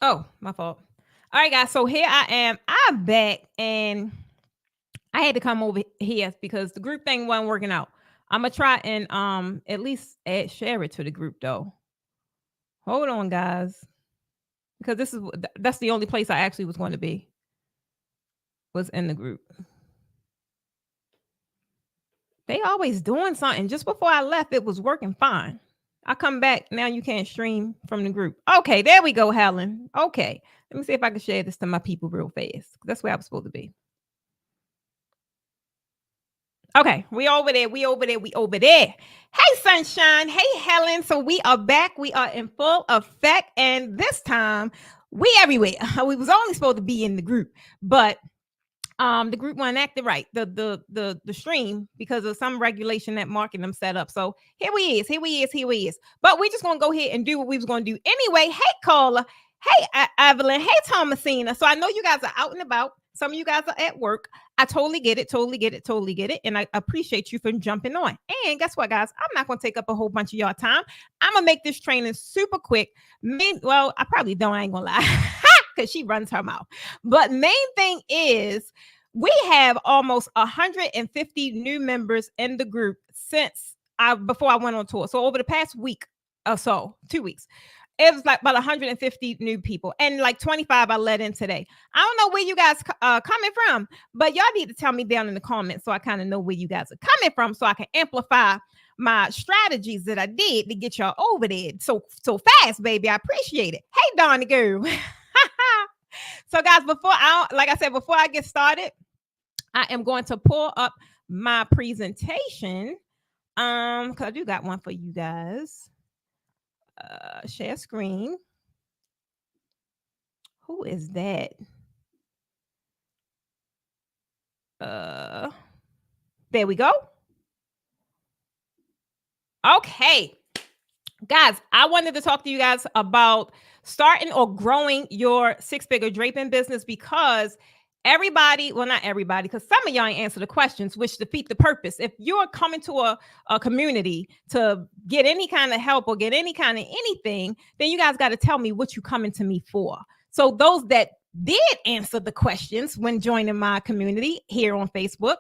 Oh, my fault. All right, guys. So here I am. I'm back, and I had to come over here because the group thing wasn't working out. I'm gonna try and at least share it to the group though. Hold on, guys, because that's the only place I actually was going to be was in the group. They always doing something. Just before I left, it was working fine. I come back now. You can't stream from the group. Okay, there we go, Helen. Okay, let me see if I can share this to my people real fast. That's where I was supposed to be. Okay, we over there. We over there. We over there. Hey, Sunshine. Hey, Helen. So we are back. We are in full effect, and this time we everywhere. We was only supposed to be in the group, but the group wasn't acting right. The stream because of some regulation that marketing them set up. So here we is. Here we is. Here we is. But we just gonna go ahead and do what we was gonna do anyway. Hey, caller. Hey, Evelyn. Hey, Thomasina. So I know you guys are out and about. Some of you guys are at work. I totally get it, totally get it, totally get it. And I appreciate you for jumping on. And guess what, guys? I'm not going to take up a whole bunch of y'all time. I'm going to make this training super quick. Well, I probably don't, I ain't going to lie, because she runs her mouth. But main thing is, we have almost 150 new members in the group before I went on tour. So over the past week or so, 2 weeks, it was like about 150 new people, and like 25 I let in today. I don't know where you guys coming from, but y'all need to tell me down in the comments so I kind of know where you guys are coming from, so I can amplify my strategies that I did to get y'all over there so fast, baby. I appreciate it. Hey, Donnie girl. So guys, before I get started, I am going to pull up my presentation. Because I do got one for you guys. Share screen. Who is that? There we go. Okay. Guys, I wanted to talk to you guys about starting or growing your six-figure draping business, because everybody, well, not everybody, because some of y'all ain't answer the questions, which defeat the purpose. If you're coming to a community to get any kind of help or get any kind of anything, then you guys got to tell me what you coming to me for. So those that did answer the questions when joining my community here on Facebook,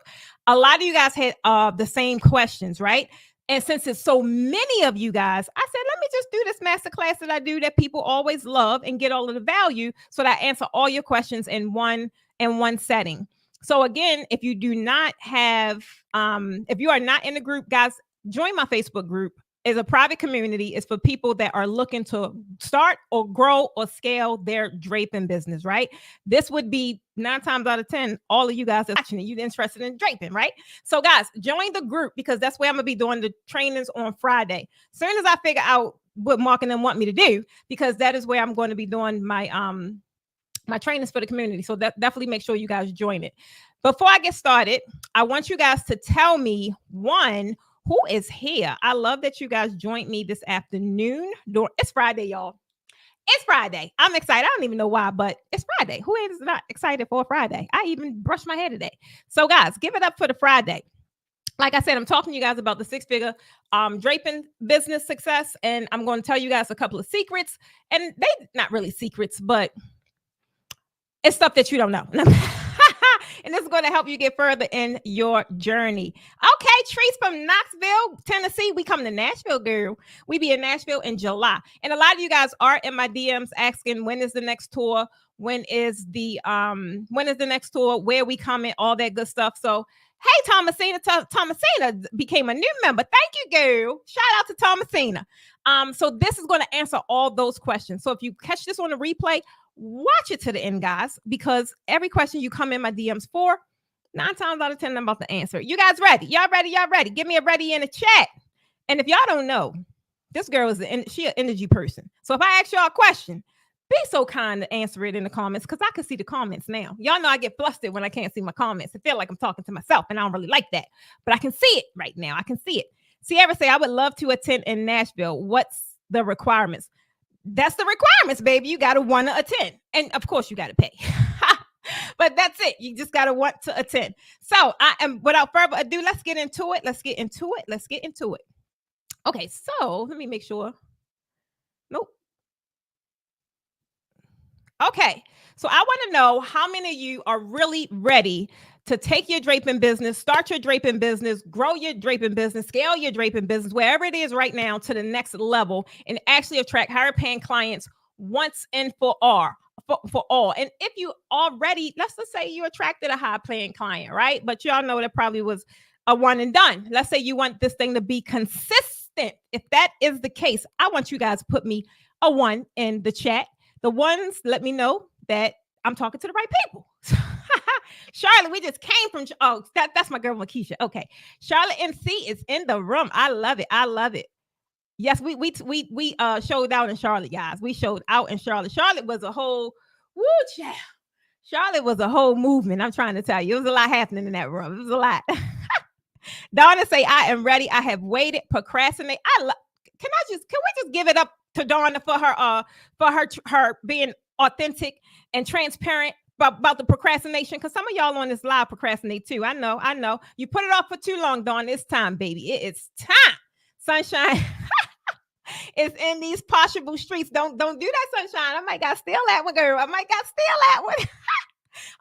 a lot of you guys had the same questions, right? And since it's so many of you guys, I said, let me just do this masterclass that I do that people always love and get all of the value, so that I answer all your questions in one setting. So again, if you do not have, if you are not in the group, guys, join my Facebook group. It's a private community. It's for people that are looking to start or grow or scale their draping business, right? This would be 9 times out of 10, all of you guys are watching it. You're interested in draping, right? So guys, join the group, because that's where I'm going to be doing the trainings on Friday. As soon as I figure out what marketing want me to do, because that is where I'm going to be doing my my trainings for the community. So definitely make sure you guys join it. Before I get started, I want you guys to tell me, one, who is here. I love that you guys joined me this afternoon. It's Friday, y'all. It's Friday. I'm excited. I don't even know why, but it's Friday. Who is not excited for a Friday? I even brushed my hair today. So guys, give it up for the Friday. Like I said, I'm talking to you guys about the six-figure draping business success, and I'm going to tell you guys a couple of secrets. And they not really secrets, but it's stuff that you don't know. And this is going to help you get further in your journey. Okay, Trees from Knoxville, Tennessee. We come to Nashville, girl. We be in Nashville in July. And a lot of you guys are in my DMs asking, when is the next tour? When is the next tour? Where we coming? All that good stuff. So, hey, Thomasina. Thomasina became a new member. Thank you, girl. Shout out to Thomasina. So this is going to answer all those questions. So if you catch this on the replay, watch it to the end, guys, because every question you come in my DMs for, 9 times out of 10, I'm about to answer. You guys ready? Y'all ready? Y'all ready? Give me a ready in the chat. And if y'all don't know, this girl is she an energy person. So if I ask y'all a question, be so kind to answer it in the comments, because I can see the comments now. Y'all know I get flustered when I can't see my comments. I feel like I'm talking to myself, and I don't really like that. But I can see it right now. I can see it. Sierra say, I would love to attend in Nashville. What's the requirements? That's the requirements, baby. You got to want to attend. And of course, you got to pay. But that's it. You just got to want to attend. So I am, without further ado, let's get into it. Let's get into it. Let's get into it. Okay, so let me make sure. Nope. Okay. So I want to know how many of you are really ready to take your draping business, start your draping business, grow your draping business, scale your draping business, wherever it is right now to the next level and actually attract higher paying clients once and for all. For all. And if you already, let's just say you attracted a high paying client, right? But y'all know that probably was a one and done. Let's say you want this thing to be consistent. If that is the case, I want you guys to put me a one in the chat. The ones, let me know that I'm talking to the right people. Charlotte, we just came from, that's my girl Makisha. Okay. Charlotte MC is in the room. I love it. I love it. Yes, we showed out in Charlotte, guys. We showed out in Charlotte. Charlotte was a whole, woo, child. Charlotte was a whole movement. I'm trying to tell you. It was a lot happening in that room. It was a lot. Donna say, I am ready. I have waited, procrastinate. Can we just give it up to Donna for her being authentic and transparent about the procrastination? Because some of y'all on this live procrastinate too. I know. You put it off for too long, Donna. It's time, baby. It is time. Sunshine is in these possible streets. Don't do that, Sunshine. I might got steal that one, girl. I might got steal that one.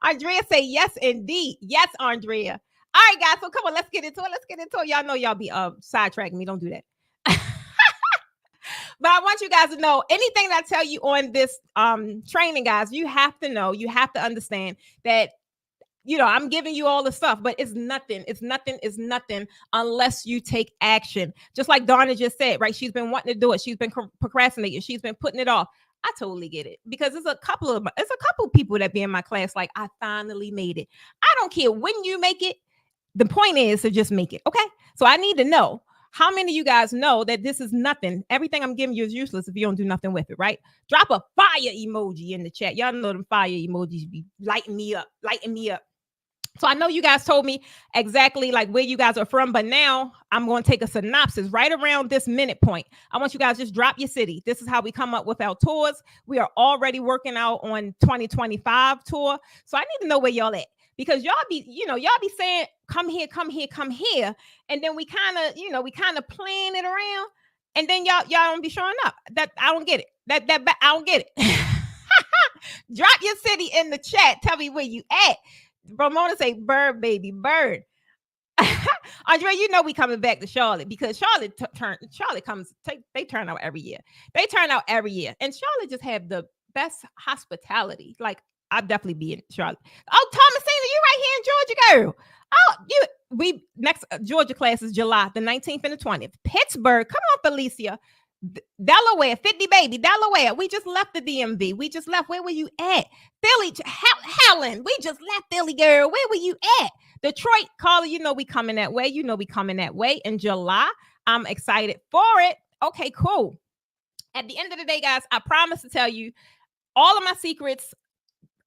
Andrea say yes, indeed. Yes, Andrea. All right, guys. So come on, let's get into it. Y'all know y'all be sidetracking me. Don't do that. But I want you guys to know anything that I tell you on this training, guys, you have to know, you have to understand that, I'm giving you all the stuff, but it's nothing unless you take action. Just like Donna just said, right? She's been wanting to do it. She's been procrastinating. She's been putting it off. I totally get it because there's a couple of people that be in my class like, I finally made it. I don't care when you make it. The point is to just make it. Okay. So I need to know how many of you guys know that this is nothing. Everything I'm giving you is useless if you don't do nothing with it, right? Drop a fire emoji in the chat. Y'all know them fire emojis be lighting me up. So I know you guys told me exactly like where you guys are from, but now I'm going to take a synopsis right around this minute point. I want you guys just drop your city. This is how we come up with our tours. We are already working out on 2025 tour. So I need to know where y'all at. Because y'all be saying, come here. And then we kind of plan it around. And then y'all don't be showing up. That I don't get it. I don't get it. Drop your city in the chat. Tell me where you at. Ramona say, bird, baby, bird. Andrea, we coming back to Charlotte because Charlotte they turn out every year. And Charlotte just have the best hospitality. Like, I'll definitely be in Charlotte. Oh, Thomasina, you right here in Georgia, girl. Oh, next Georgia class is July the 19th and the 20th. Pittsburgh, come on, Felicia. Delaware, 50 baby, Delaware. We just left the DMV. We just left. Where were you at? Philly, Helen. We just left Philly, girl. Where were you at? Detroit, Carla, we coming that way. We coming that way in July. I'm excited for it. Okay, cool. At the end of the day, guys, I promise to tell you all of my secrets.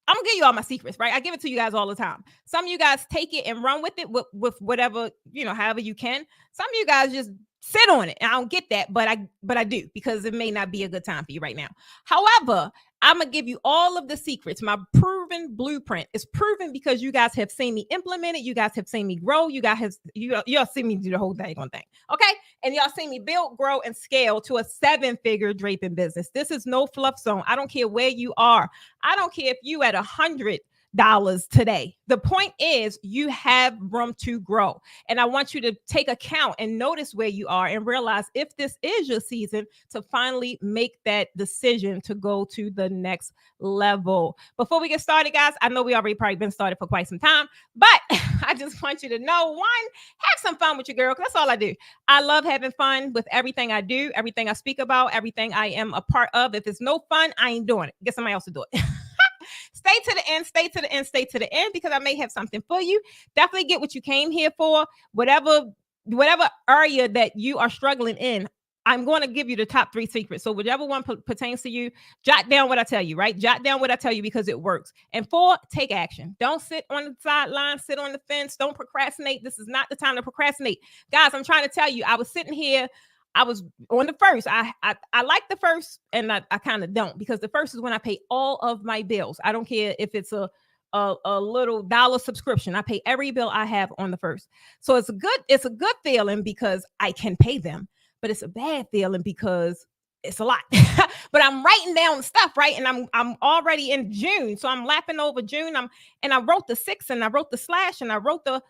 I'm gonna give you all my secrets, right? I give it to you guys all the time. Some of you guys take it and run with it with whatever, however you can. Some of you guys just sit on it. And I don't get that, but I do, because it may not be a good time for you right now. However, I'm going to give you all of the secrets. My proven blueprint is proven because you guys have seen me implement it. You guys have seen me grow. You guys have, y'all seen me do the whole thing. Okay. And y'all seen me build, grow, and scale to a 7-figure draping business. This is no fluff zone. I don't care where you are. I don't care if you at $100 today. The point is you have room to grow. And I want you to take account and notice where you are and realize if this is your season to finally make that decision to go to the next level. Before we get started, guys, I know we already probably been started for quite some time, but I just want you to know, one, have some fun with your girl. That's all I do. I love having fun with everything I do, everything I speak about, everything I am a part of. If it's no fun, I ain't doing it. Get somebody else to do it. Stay to the end, because I may have something for you. Definitely get what you came here for. Whatever area that you are struggling in, I'm going to give you the top 3 secrets. So whichever one pertains to you, jot down what I tell you, right? Jot down what I tell you because it works. And 4, take action. Don't sit on the sideline, sit on the fence. Don't procrastinate. This is not the time to procrastinate. Guys, I'm trying to tell you, I was sitting here. I was on the first. I like the first, and I kind of don't, because the first is when I pay all of my bills. I don't care if it's a little dollar subscription. I pay every bill I have on the first. So it's a good feeling because I can pay them, but it's a bad feeling because it's a lot. But I'm writing down stuff, right? And I'm already in June. So I'm lapping over June. And I wrote the 6 and I wrote the slash and I wrote the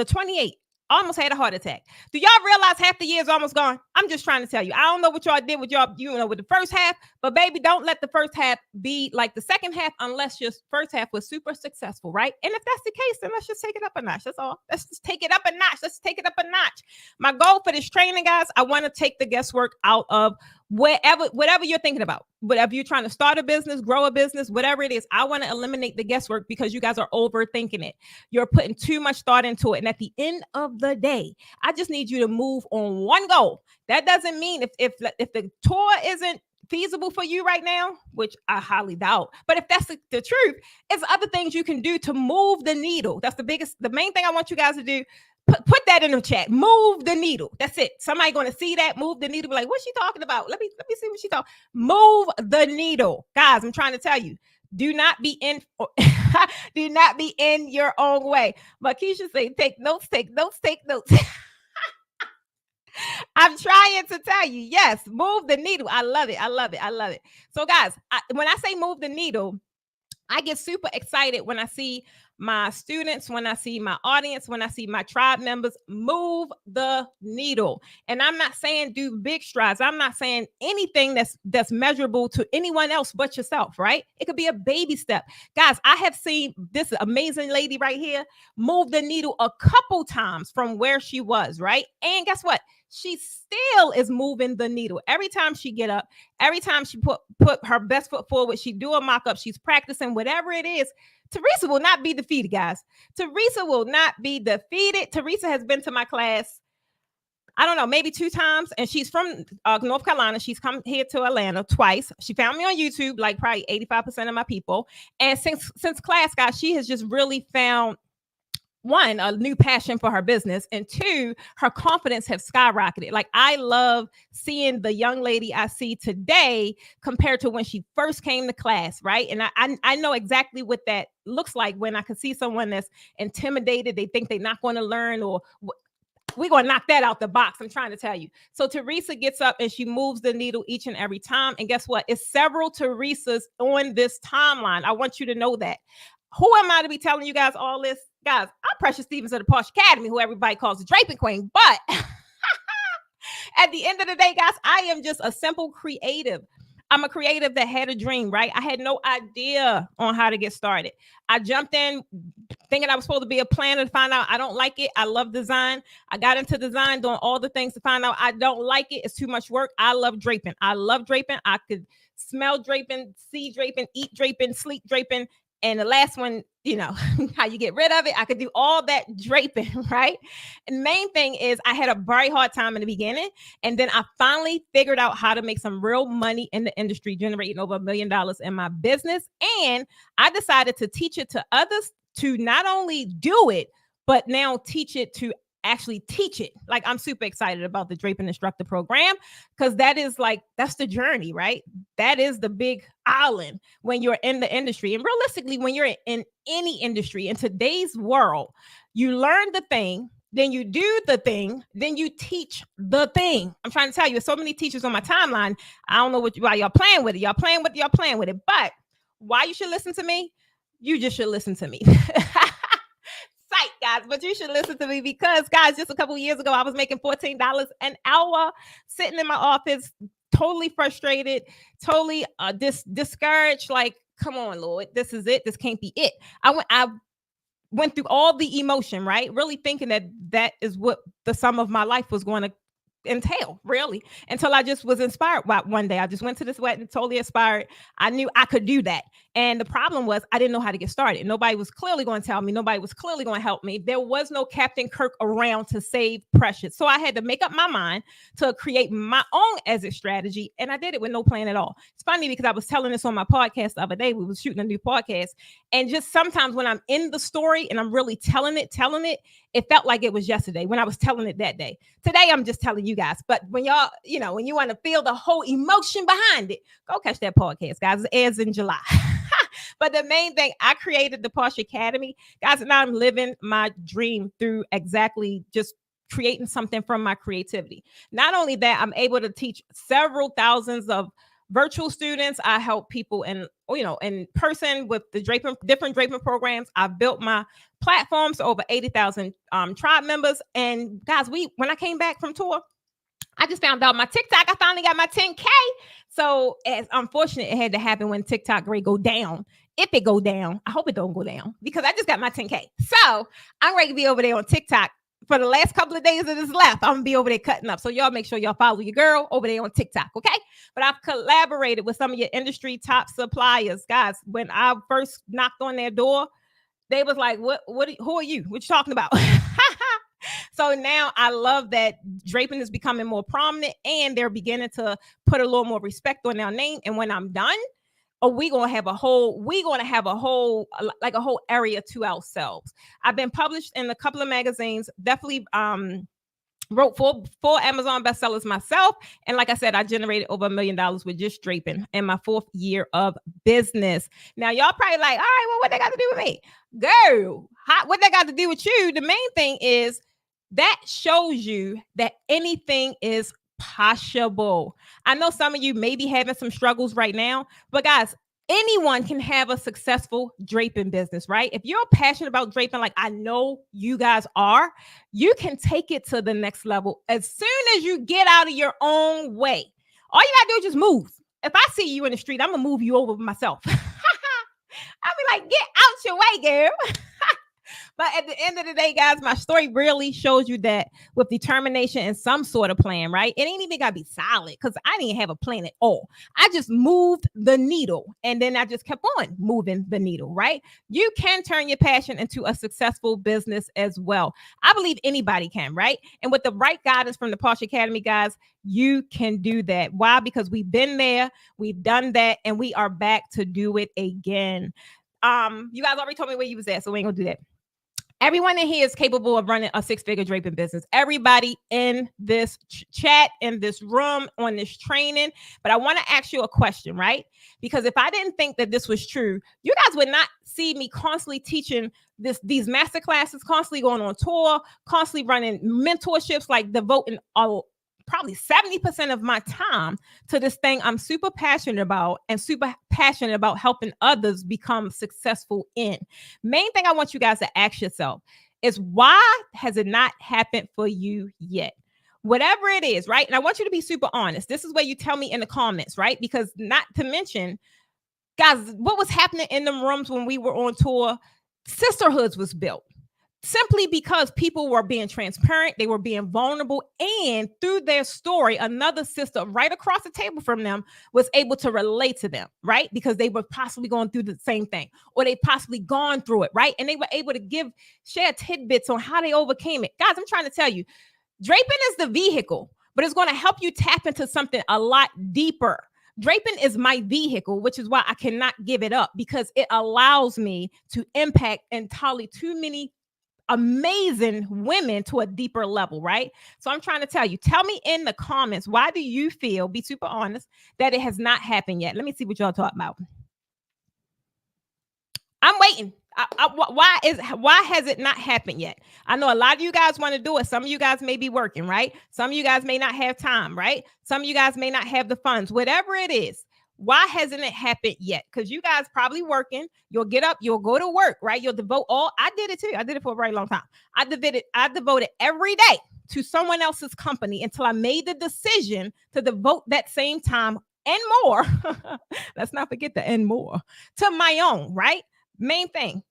28. Almost had a heart attack. Do y'all realize half the year is almost gone? I'm just trying to tell you. I don't know what y'all did with with the first half, but baby, don't let the first half be like the second half unless your first half was super successful, right? And if that's the case, then let's just take it up a notch. That's all. Let's just take it up a notch. Let's take it up a notch. My goal for this training, guys, I want to take the guesswork out of whatever you're thinking about, whatever you're trying to start a business, grow a business, whatever it is. I want to eliminate the guesswork because you guys are overthinking it. You're putting too much thought into it. And at the end of the day, I just need you to move on one goal. That doesn't mean if the tour isn't feasible for you right now, which I highly doubt, but if that's the truth, it's other things you can do to move the needle. That's the main thing I want you guys to do. Put that in the chat. Move the needle. That's it. Somebody going to see that. Move the needle. Be like, what's she talking about? Let me see what she talking. Move the needle, guys. I'm trying to tell you. Do not be in your own way. Markeisha say, take notes, take notes, take notes. I'm trying to tell you, yes, move the needle. I love it. I love it. I love it. So, guys, when I say move the needle, I get super excited when I see my students, when I see my audience, when I see my tribe members move the needle. And I'm not saying do big strides. I'm not saying anything that's measurable to anyone else but yourself, right? It could be a baby step. Guys, I have seen this amazing lady right here move the needle a couple times from where she was, right? And guess what? She still is moving the needle. Every time she get up, every time she put her best foot forward, she do a mock-up, she's practicing, whatever it is. Teresa will not be defeated, guys. Teresa will not be defeated. Teresa has been to my class, I don't know, maybe 2 times. And she's from North Carolina. She's come here to Atlanta twice. She found me on YouTube, like probably 85% of my people. And since class, guys, she has just really found, 1, a new passion for her business, and 2, her confidence has skyrocketed. Like, I love seeing the young lady I see today compared to when she first came to class, right? And I know exactly what that looks like when I can see someone that's intimidated. They think they're not going to learn, or we're going to knock that out the box. I'm trying to tell you. So Teresa gets up and she moves the needle each and every time. And guess what? It's several Teresas on this timeline. I want you to know that. Who am I to be telling you guys all this? Guys, I'm Precious Stevens of the Posh Academy, who everybody calls the Draping Queen. But at the end of the day, guys, I am just a simple creative. I'm a creative that had a dream, right? I had no idea on how to get started. I jumped in thinking I was supposed to be a planner to find out I don't like it. I love design. I got into design, doing all the things to find out I don't like it. It's too much work. I love draping. I love draping. I could smell draping, see draping, eat draping, sleep draping. And the last one, you know, how you get rid of it. I could do all that draping, right? And the main thing is I had a very hard time in the beginning. And then I finally figured out how to make some real money in the industry, generating over $1 million in my business. And I decided to teach it to others to not only do it, but now teach it to actually teach it. Like, I'm super excited about the Draping Instructor program, because that's the journey, right? That is the big island when you're in the industry. And realistically, when you're in any industry in today's world, you learn the thing, then you do the thing, then you teach the thing. I'm trying to tell you, there's so many teachers on my timeline. I don't know why y'all playing with it. Y'all playing with it. But why you should listen to me? You just should listen to me. Guys, but you should listen to me because, guys, just a couple of years ago, I was making $14 an hour, sitting in my office, totally frustrated, totally discouraged. Like, come on, Lord, this is it. This can't be it. I went through all the emotion, right? Really thinking that is what the sum of my life was going to entail, really, until I just was inspired. One day I just went to this wedding, totally inspired. I knew I could do that. And the problem was I didn't know how to get started. Nobody was clearly going to tell me. Nobody was clearly going to help me. There was no Captain Kirk around to save Precious. So I had to make up my mind to create my own exit strategy. And I did it with no plan at all. It's funny because I was telling this on my podcast the other day. We were shooting a new podcast. And just sometimes when I'm in the story and I'm really telling it, it felt like it was yesterday when I was telling it that day. Today, I'm just telling you guys. But when y'all, when you want to feel the whole emotion behind it, go catch that podcast, guys. It airs in July. But the main thing, I created the Posh Academy, guys, and now I'm living my dream through exactly just creating something from my creativity. Not only that, I'm able to teach several thousands of virtual students. I help people in person with the different draping programs. I've built my platforms to over 80,000 tribe members. And guys, when I came back from tour, I just found out my TikTok, I finally got my 10K. So it's unfortunate it had to happen when TikTok rate go down. If it go down, I hope it don't go down because I just got my 10K. So I'm ready to be over there on TikTok. For the last couple of days that is left, I'm gonna be over there cutting up. So y'all make sure y'all follow your girl over there on TikTok, okay? But I've collaborated with some of your industry top suppliers. Guys, when I first knocked on their door, they was like, who are you? What you talking about? So now I love that draping is becoming more prominent and they're beginning to put a little more respect on their name. And when I'm done, we're gonna have a whole like a whole area to ourselves. I've been published in a couple of magazines, definitely wrote four Amazon bestsellers myself. And like I said, I generated over $1 million with just draping in my 4th year of business. Now, y'all probably like, all right, well, what they got to do with me? Girl, what they got to do with you? The main thing is that shows you that anything is possible. I know some of you may be having some struggles right now, but guys, anyone can have a successful draping business, right? If you're passionate about draping, like I know you guys are, you can take it to the next level as soon as you get out of your own way. All you gotta do is just move. If I see you in the street, I'm gonna move you over myself. I'll be like, get out your way, girl. But at the end of the day, guys, my story really shows you that with determination and some sort of plan, right? It ain't even got to be solid because I didn't have a plan at all. I just moved the needle and then I just kept on moving the needle, right? You can turn your passion into a successful business as well. I believe anybody can, right? And with the right guidance from the Posh Academy, guys, you can do that. Why? Because we've been there, we've done that, and we are back to do it again. You guys already told me where you was at, so we ain't gonna do that. Everyone in here is capable of running a 6-figure draping business. Everybody in this chat, in this room, on this training. But I want to ask you a question, right? Because if I didn't think that this was true, you guys would not see me constantly teaching these master classes, constantly going on tour, constantly running mentorships, like devoting probably 70% of my time to this thing I'm super passionate about and super passionate about helping others become successful in. Main thing I want you guys to ask yourself is, why has it not happened for you yet? Whatever it is, right? And I want you to be super honest. This is where you tell me in the comments, right? Because not to mention, guys, what was happening in them rooms when we were on tour, sisterhoods was built. Simply because people were being transparent, they were being vulnerable, and through their story, another sister right across the table from them was able to relate to them, right? Because they were possibly going through the same thing, or they possibly gone through it, right? And they were able to share tidbits on how they overcame it. Guys, I'm trying to tell you, draping is the vehicle, but it's going to help you tap into something a lot deeper. Draping is my vehicle, which is why I cannot give it up, because it allows me to impact entirely too many amazing women to a deeper level, right? So I'm trying to tell you, tell me in the comments, why do you feel, be super honest, that it has not happened yet? Let me see what y'all talk about. I'm waiting. Why has it not happened yet? I know a lot of you guys want to do it. Some of you guys may be working, right? Some of you guys may not have time, right? Some of you guys may not have the funds, whatever it is. Why hasn't it happened yet? Because you guys probably working. You'll get up, you'll go to work, right? You'll devote I did it too. I did it for a very long time. I devoted every day to someone else's company until I made the decision to devote that same time and more. Let's not forget the and more to my own, right? Main thing.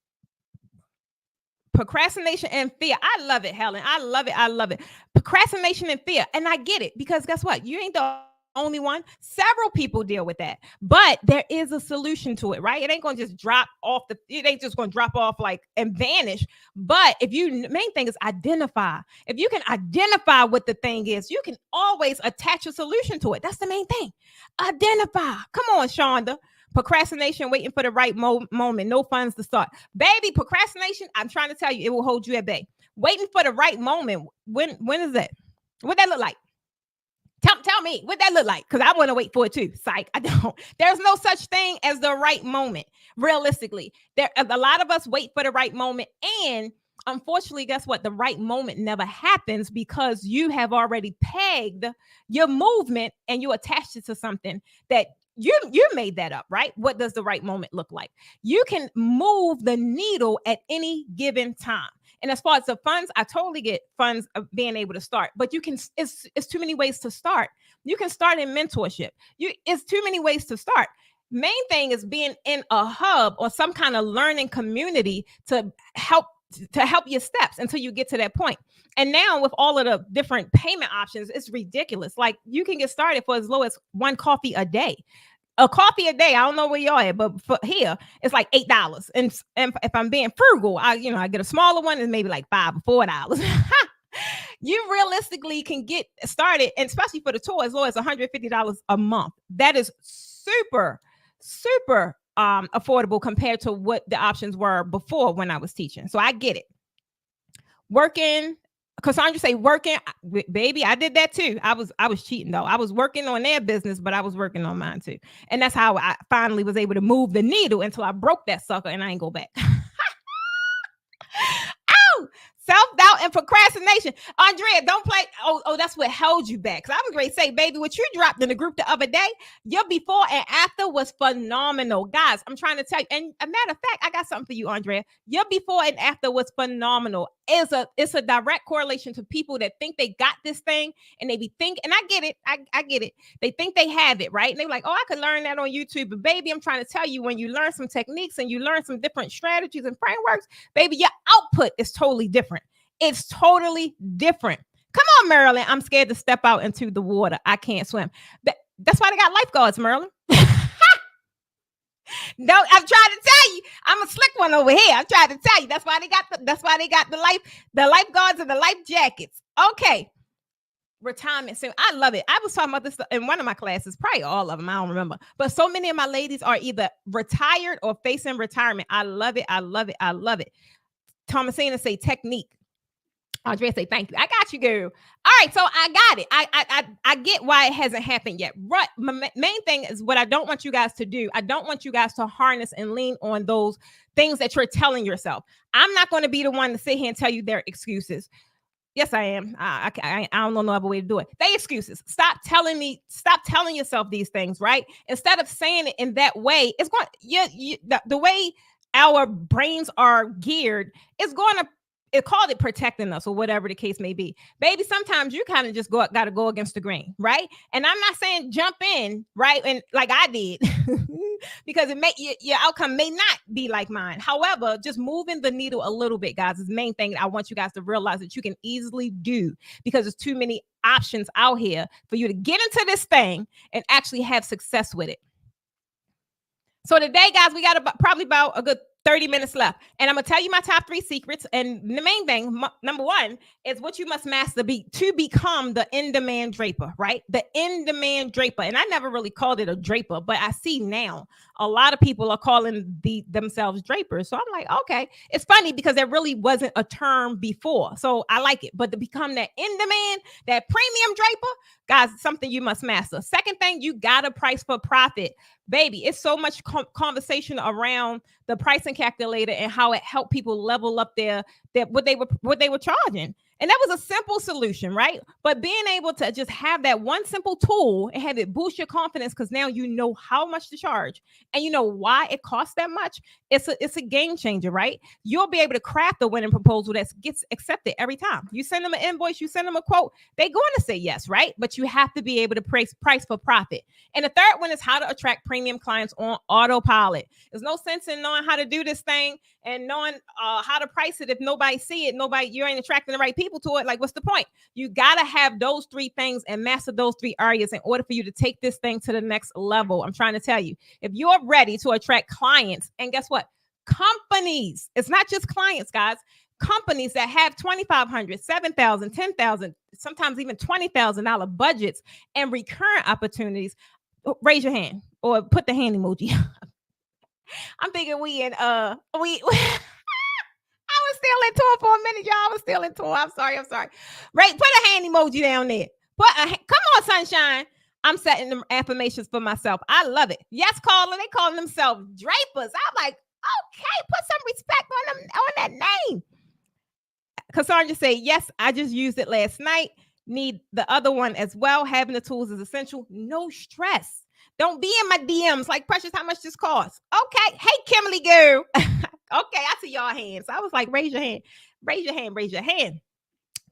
Procrastination and fear. I love it, Helen. I love it. I love it. Procrastination and fear. And I get it, because guess what? You ain't the only one. Several people deal with that, but there is a solution to it, right? It ain't going to just drop off it ain't just going to drop off like and vanish. But main thing is identify. If you can identify what the thing is, you can always attach a solution to it. That's the main thing. Identify. Come on, Shonda. Procrastination, waiting for the right moment, no funds to start. Baby, procrastination, I'm trying to tell you, it will hold you at bay. Waiting for the right moment. When is that? What that look like? Tell me what that look like, because I want to wait for it too. Psych, I don't. There's no such thing as the right moment. Realistically, a lot of us wait for the right moment, and unfortunately, guess what? The right moment never happens because you have already pegged your movement and you attached it to something that you made that up, right? What does the right moment look like? You can move the needle at any given time. And as far as the funds, I totally get funds of being able to start, but you can, it's too many ways to start. You can start in mentorship. It's too many ways to start. Main thing is being in a hub or some kind of learning community to help your steps until you get to that point. And now with all of the different payment options, it's ridiculous. Like you can get started for as low as one coffee a day. A coffee a day. I don't know where y'all at, but for here it's like $8. And if I'm being frugal, I get a smaller one and maybe like $5 or $4. You realistically can get started, and especially for the tour, as low as $150 a month. That is super, super affordable compared to what the options were before when I was teaching. So I get it. Working, Cassandra say working, baby. I did that too. I was cheating though. I was working on their business, but I was working on mine too. And that's how I finally was able to move the needle until I broke that sucker and I ain't go back. Oh, self-doubt and procrastination. Andrea, don't play. Oh, that's what held you back. Because I was going to say, baby, what you dropped in the group the other day, your before and after was phenomenal. Guys, I'm trying to tell you. And a matter of fact, I got something for you, Andrea. Your before and after was phenomenal. It's a direct correlation to people that think they got this thing and they be think, and I get it. I get it. They think they have it, right? And they're like, oh, I could learn that on YouTube. But baby, I'm trying to tell you, when you learn some techniques and you learn some different strategies and frameworks, baby, your output is totally different. It's totally different. Come on, Marilyn. I'm scared to step out into the water. I can't swim. That's why they got lifeguards, Marilyn. No, I'm trying to tell you, I'm a slick one over here. I'm trying to tell you. That's why they got the lifeguards and the life jackets. Okay. Retirement. So I love it. I was talking about this in one of my classes, probably all of them. I don't remember. But so many of my ladies are either retired or facing retirement. I love it. I love it. I love it. Thomasina say technique. Andrea say thank you. I got you, girl. All right, so I got it. I get why it hasn't happened yet. Right. My main thing is what I don't want you guys to do. I don't want you guys to harness and lean on those things that you're telling yourself. I'm not going to be the one to sit here and tell you their excuses. Yes, I am. I don't know no other way to do it. They excuses. Stop telling yourself these things, right? Instead of saying it in that way, it's going the way our brains are geared is going to, it called it protecting us or whatever the case may be. Baby, sometimes you kind of just got to go against the grain, right? And I'm not saying jump in, right? And like I did, because your outcome may not be like mine. However, just moving the needle a little bit, guys, is the main thing I want you guys to realize that you can easily do, because there's too many options out here for you to get into this thing and actually have success with it. So today, guys, we got probably about a good 30 minutes left. And I'm going to tell you my top 3 secrets. And the main thing, number 1, is what you must master to become the in-demand draper, right? The in-demand draper. And I never really called it a draper, but I see now a lot of people are calling themselves drapers. So I'm like, okay. It's funny because there really wasn't a term before. So I like it. But to become that in-demand, that premium draper, guys, something you must master. Second thing, you got to price for profit. Baby, it's so much conversation around the pricing calculator and how it helped people level up their what they were charging. And that was a simple solution, right? But being able to just have that one simple tool and have it boost your confidence, because now you know how much to charge and you know why it costs that much. It's a game changer, right? You'll be able to craft the winning proposal that gets accepted every time. You send them an invoice, you send them a quote, they're going to say yes, right? But you have to be able to price for profit. And the third one is how to attract premium clients on autopilot. There's no sense in knowing how to do this thing and knowing how to price it if nobody see it, you ain't attracting the right people to it. Like, what's the point? You got to have those 3 things and master those 3 areas in order for you to take this thing to the next level. I'm trying to tell you, if you're ready to attract clients, and guess what? Companies, it's not just clients, guys. Companies that have $2,500, $7,000, $10,000, sometimes even $20,000 budgets and recurrent opportunities, raise your hand or put the hand emoji. I'm thinking we I was still in tour for a minute, y'all. I was still in tour. I'm sorry. Right, put a hand emoji down there. Come on, sunshine. I'm setting them affirmations for myself. I love it. Yes, caller. They calling themselves drapers. I'm like, okay, put some respect on that name. Cassandra say, yes, I just used it last night. Need the other one as well. Having the tools is essential. No stress. Don't be in my DMs like, Precious, how much this costs? Okay. Hey, Kimberly girl. Okay, I see y'all hands. I was like, raise your hand. Raise your hand. Raise your hand.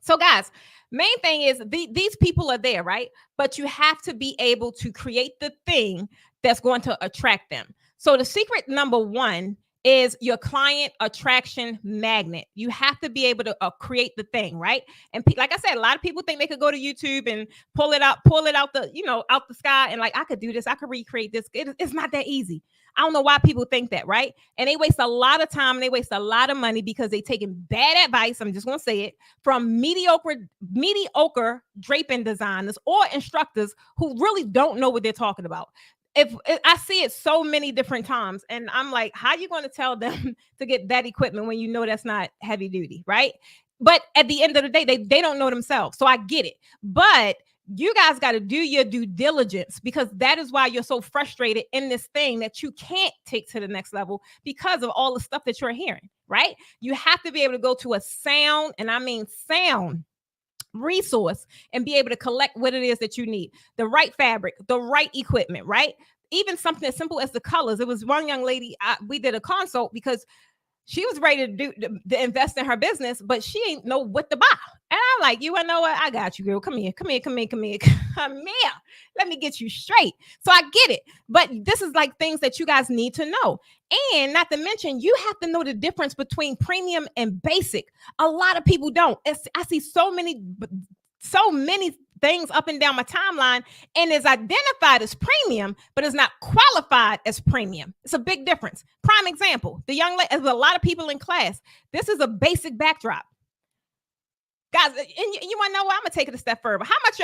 So, guys, main thing is these people are there, right? But you have to be able to create the thing that's going to attract them. So, the secret number one is your client attraction magnet. You have to be able to create the thing, right? And like I said, a lot of people think they could go to YouTube and pull it out the, out the sky, and like, I could do this, I could recreate this. It's not that easy. I don't know why people think that, right? And they waste a lot of time and they waste a lot of money because they taking bad advice. I'm just gonna say it, from mediocre draping designers or instructors who really don't know what they're talking about. If I see it so many different times, and I'm like, how are you going to tell them to get that equipment when you know that's not heavy duty, right? But at the end of the day, they don't know themselves. So I get it. But you guys got to do your due diligence, because that is why you're so frustrated in this thing that you can't take to the next level because of all the stuff that you're hearing, right? You have to be able to go to a sound, and I mean sound, resource and be able to collect what it is that you need. The right fabric, the right equipment, right? Even something as simple as the colors. It was one young lady, we did a consult because she was ready to invest in her business, but she ain't know what to buy. And I'm like, you know what? I got you, girl. Come here. Come here. Let me get you straight. So I get it. But this is like things that you guys need to know. And not to mention, you have to know the difference between premium and basic. A lot of people don't. I see so many things up and down my timeline, and is identified as premium, but is not qualified as premium. It's a big difference. Prime example, the young lady, there's a lot of people in class. This is a basic backdrop. Guys, and you want to know what? I'm going to take it a step further. How much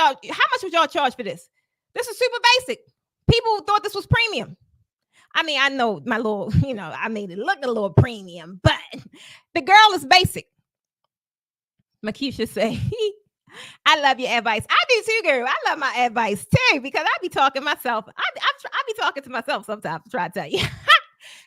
would y'all charge for this? This is super basic. People thought this was premium. I mean, I know my little, I made it look a little premium, but the girl is basic. Makisha say, I love your advice. I do too, girl. I love my advice too, because I be talking myself. I be talking to myself sometimes. I try to tell you.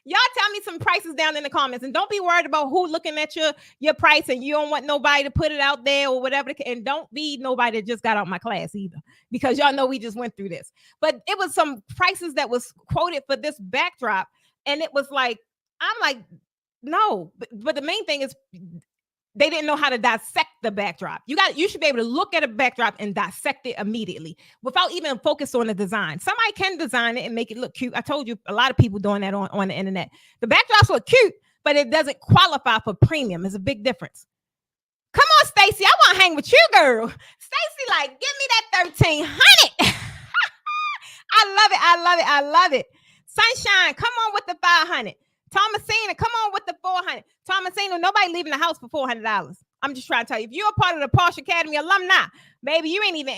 Y'all tell me some prices down in the comments, and don't be worried about who looking at your price, and you don't want nobody to put it out there or whatever. And don't be nobody that just got out my class either, because y'all know we just went through this. But it was some prices that was quoted for this backdrop, and it was like, I'm like, no. But the main thing is, they didn't know how to dissect the backdrop. You should be able to look at a backdrop and dissect it immediately without even focus on the design. Somebody can design it and make it look cute. I told you, a lot of people doing that on the internet. The backdrops look cute, but it doesn't qualify for premium. There's a big difference. Come on, Stacy. I want to hang with you, girl. Stacy, like, give me that 1,300. I love it. Sunshine, come on with the 500. Thomasina, come on with the 400. Thomasina, nobody leaving the house for $400. I'm just trying to tell you, if you're a part of the Porsche Academy alumni, baby, you ain't even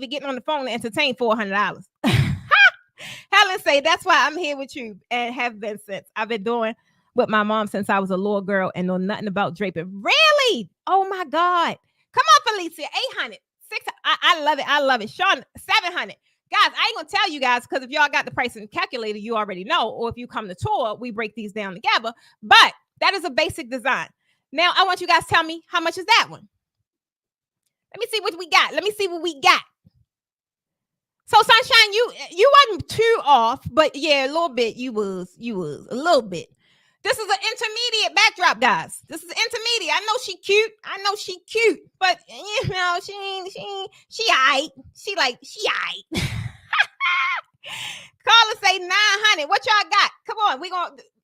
getting on the phone to entertain $400. Helen say, that's why I'm here with you and have been since. I've been doing with my mom since I was a little girl and know nothing about draping. Really? Oh my God. Come on, Felicia, 800, 600. I love it. Sean, 700. Guys, I ain't gonna tell you guys, because if y'all got the pricing calculator, you already know. Or if you come to tour, we break these down together. But that is a basic design. Now, I want you guys to tell me, how much is that one? Let me see what we got. So, Sunshine, you wasn't too off, but yeah, a little bit. You was a little bit. This is an intermediate backdrop, guys. This is intermediate. I know she cute, but she all right. She all right. Carla say 900. What y'all got? Come on,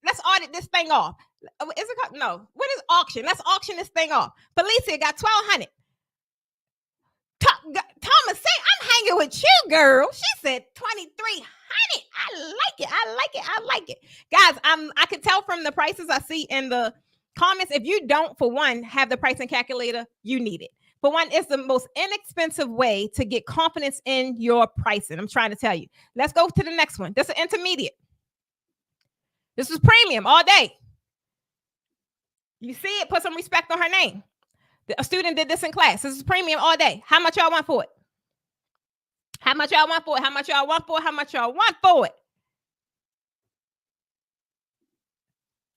let's audit this thing off. Is it no? What is auction? Let's auction this thing off. Felicia got 1,200. Thomas say, I'm hanging with you, girl. She said 2,300. I like it. Guys, I can tell from the prices I see in the comments. If you don't, for one, have the pricing calculator, you need it. For one, it's the most inexpensive way to get confidence in your pricing. I'm trying to tell you. Let's go to the next one. This is intermediate. This is premium all day. You see it? Put some respect on her name. A student did this in class. This is premium all day. How much y'all want for it? How much y'all want for it?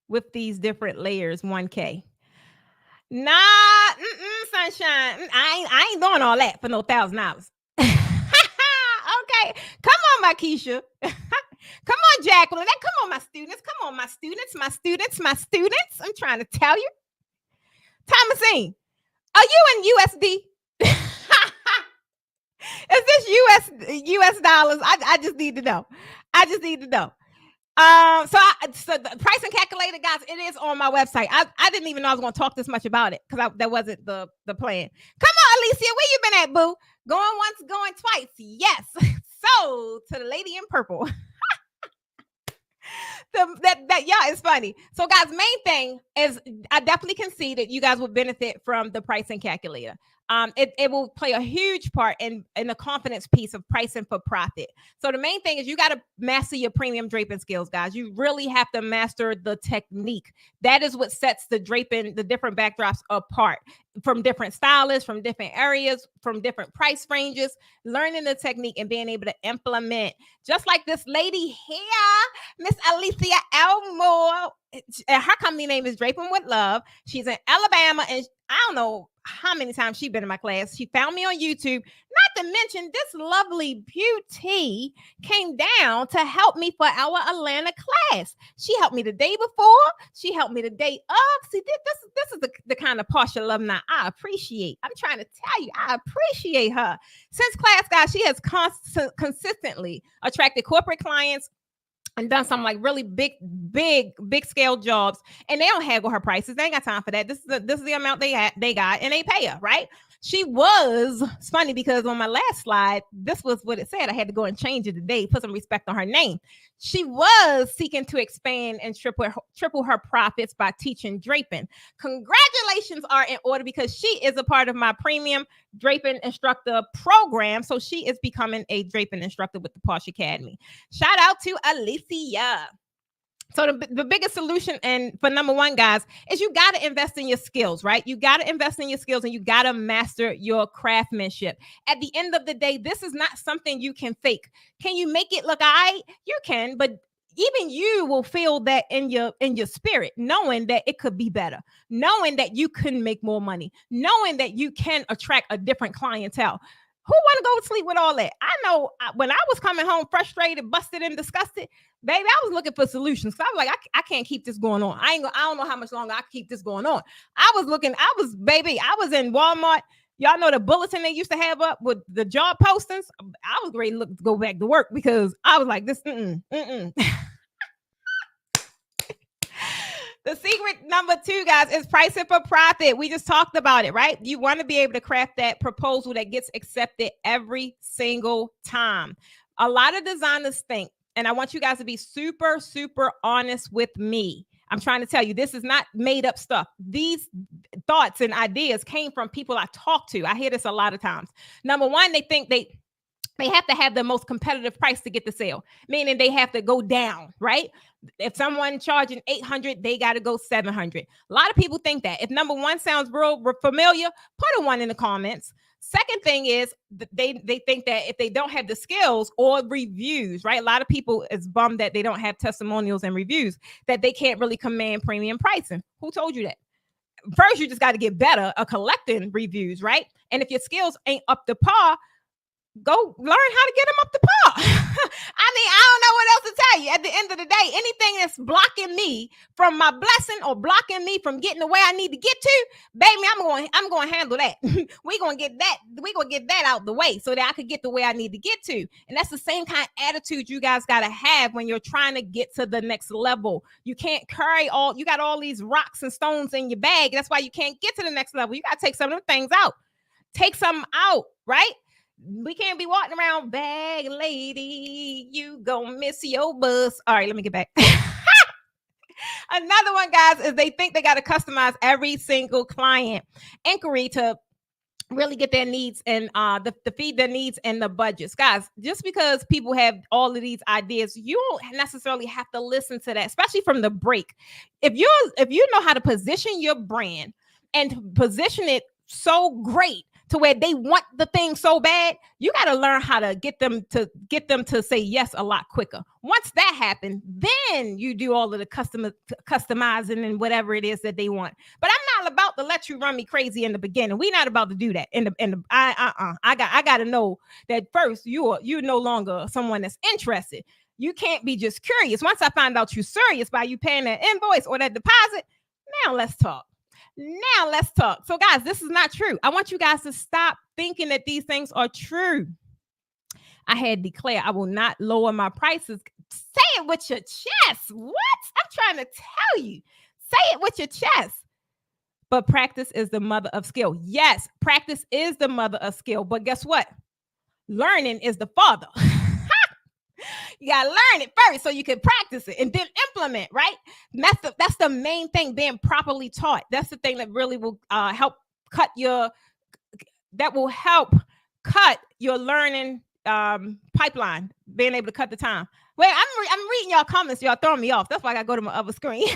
With these different layers, $1K. Nah, sunshine. I ain't doing all that for no $1,000. Okay, come on, my Keisha. Come on, Jacqueline. Come on, my students. Come on, my students. My students. My students. I'm trying to tell you. Thomasine, are you in USD? Is this US dollars? I just need to know. I just need to know. So the pricing calculator, guys, it is on my website. I didn't even know I was going to talk this much about it because that wasn't the plan. Come on, Alicia, where you been at, boo? Going once, going twice. Yes. So to the lady in purple. Yeah, it's funny. So, guys, main thing is I definitely can see that you guys will benefit from the pricing calculator. It will play a huge part in the confidence piece of pricing for profit. So the main thing is you got to master your premium draping skills, guys. You really have to master the technique. That is what sets the draping, the different backdrops apart from different stylists, from different areas, from different price ranges, learning the technique and being able to implement. Just like this lady here, Miss Alicia Elmore. Her company name is Draping with Love. She's in Alabama, and I don't know how many times she's been in my class. She found me on YouTube. Not to mention, this lovely beauty came down to help me for our Atlanta class. She helped me the day before. She helped me the day of. See, this is the kind of partial alumni I appreciate. I'm trying to tell you, I appreciate her. Since class, guys, she has consistently attracted corporate clients and done some like really big scale jobs, and they don't haggle her prices. They ain't got time for that. This is the amount they got, and they pay her, right? It's funny because on my last slide, this was what it said. I had to go and change it today, put some respect on her name. She was seeking to expand and triple her profits by teaching draping. Congratulations are in order because she is a part of my premium draping instructor program. So she is becoming a draping instructor with the Posh Academy. Shout out to Alicia. So the biggest solution and for number one, guys, is you got to invest in your skills, right? You got to invest in your skills and you got to master your craftsmanship. At the end of the day, this is not something you can fake. Can you make it look all right? You can, but even you will feel that in your spirit, knowing that it could be better, knowing that you can make more money, knowing that you can attract a different clientele. Who want to go to sleep with all that? I know when I was coming home frustrated, busted, and disgusted, baby, I was looking for solutions. So I was like, I can't keep this going on. I don't know how much longer I can keep this going on. I was in Walmart. Y'all know the bulletin they used to have up with the job postings. I was ready to go back to work because I was like, this, The secret number two, guys, is pricing for profit. We just talked about it, right? You want to be able to craft that proposal that gets accepted every single time. A lot of designers think, and I want you guys to be super, super honest with me. I'm trying to tell you, this is not made up stuff. These thoughts and ideas came from people I talk to. I hear this a lot of times. Number one, they think they have to have the most competitive price to get the sale, meaning they have to go down, right? If someone charging $800, they got to go $700. A lot of people think that. If number one sounds real familiar, put a 1 in the comments. Second thing is they think that if they don't have the skills or reviews, right? A lot of people is bummed that they don't have testimonials and reviews, that they can't really command premium pricing. Who told you that? First, you just got to get better at collecting reviews, right? And if your skills ain't up to par, go learn how to get them up to par. I mean, I don't know what else to tell you. At the end of the day, anything that's blocking me from my blessing or blocking me from getting the way I need to get to, baby, I'm going to handle that. We're going to get that out the way so that I could get the way I need to get to. And that's the same kind of attitude you guys got to have when you're trying to get to the next level. You can't you got all these rocks and stones in your bag. That's why you can't get to the next level. You got to take some of them things out. Take some out, right? We can't be walking around, bag lady, you gonna miss your bus. All right, let me get back. Another one, guys, is they think they got to customize every single client inquiry to really get their needs and to feed their needs and the budgets. Guys, just because people have all of these ideas, you don't necessarily have to listen to that, especially from the break. If you know how to position your brand and position it so great to where they want the thing so bad, you got to learn how to get them to say yes a lot quicker. Once that happens, then you do all of the customizing and whatever it is that they want. But I'm not all about to let you run me crazy in the beginning. We not about to do that. I got to know that first you no longer someone that's interested. You can't be just curious. Once I find out you're serious by you paying that invoice or that deposit, now let's talk. Now let's talk. So guys, this is not true. I want you guys to stop thinking that these things are true. I had declared I will not lower my prices. Say it with your chest. What? I'm trying to tell you. Say it with your chest. But practice is the mother of skill. Yes, practice is the mother of skill. But guess what? Learning is the father. You gotta learn it first so you can practice it and then implement, right? That's the main thing, being properly taught. That's the thing that really will help cut your learning pipeline, being able to cut the time. Wait, I'm reading y'all comments. Y'all throwing me off. That's why I gotta go to my other screen.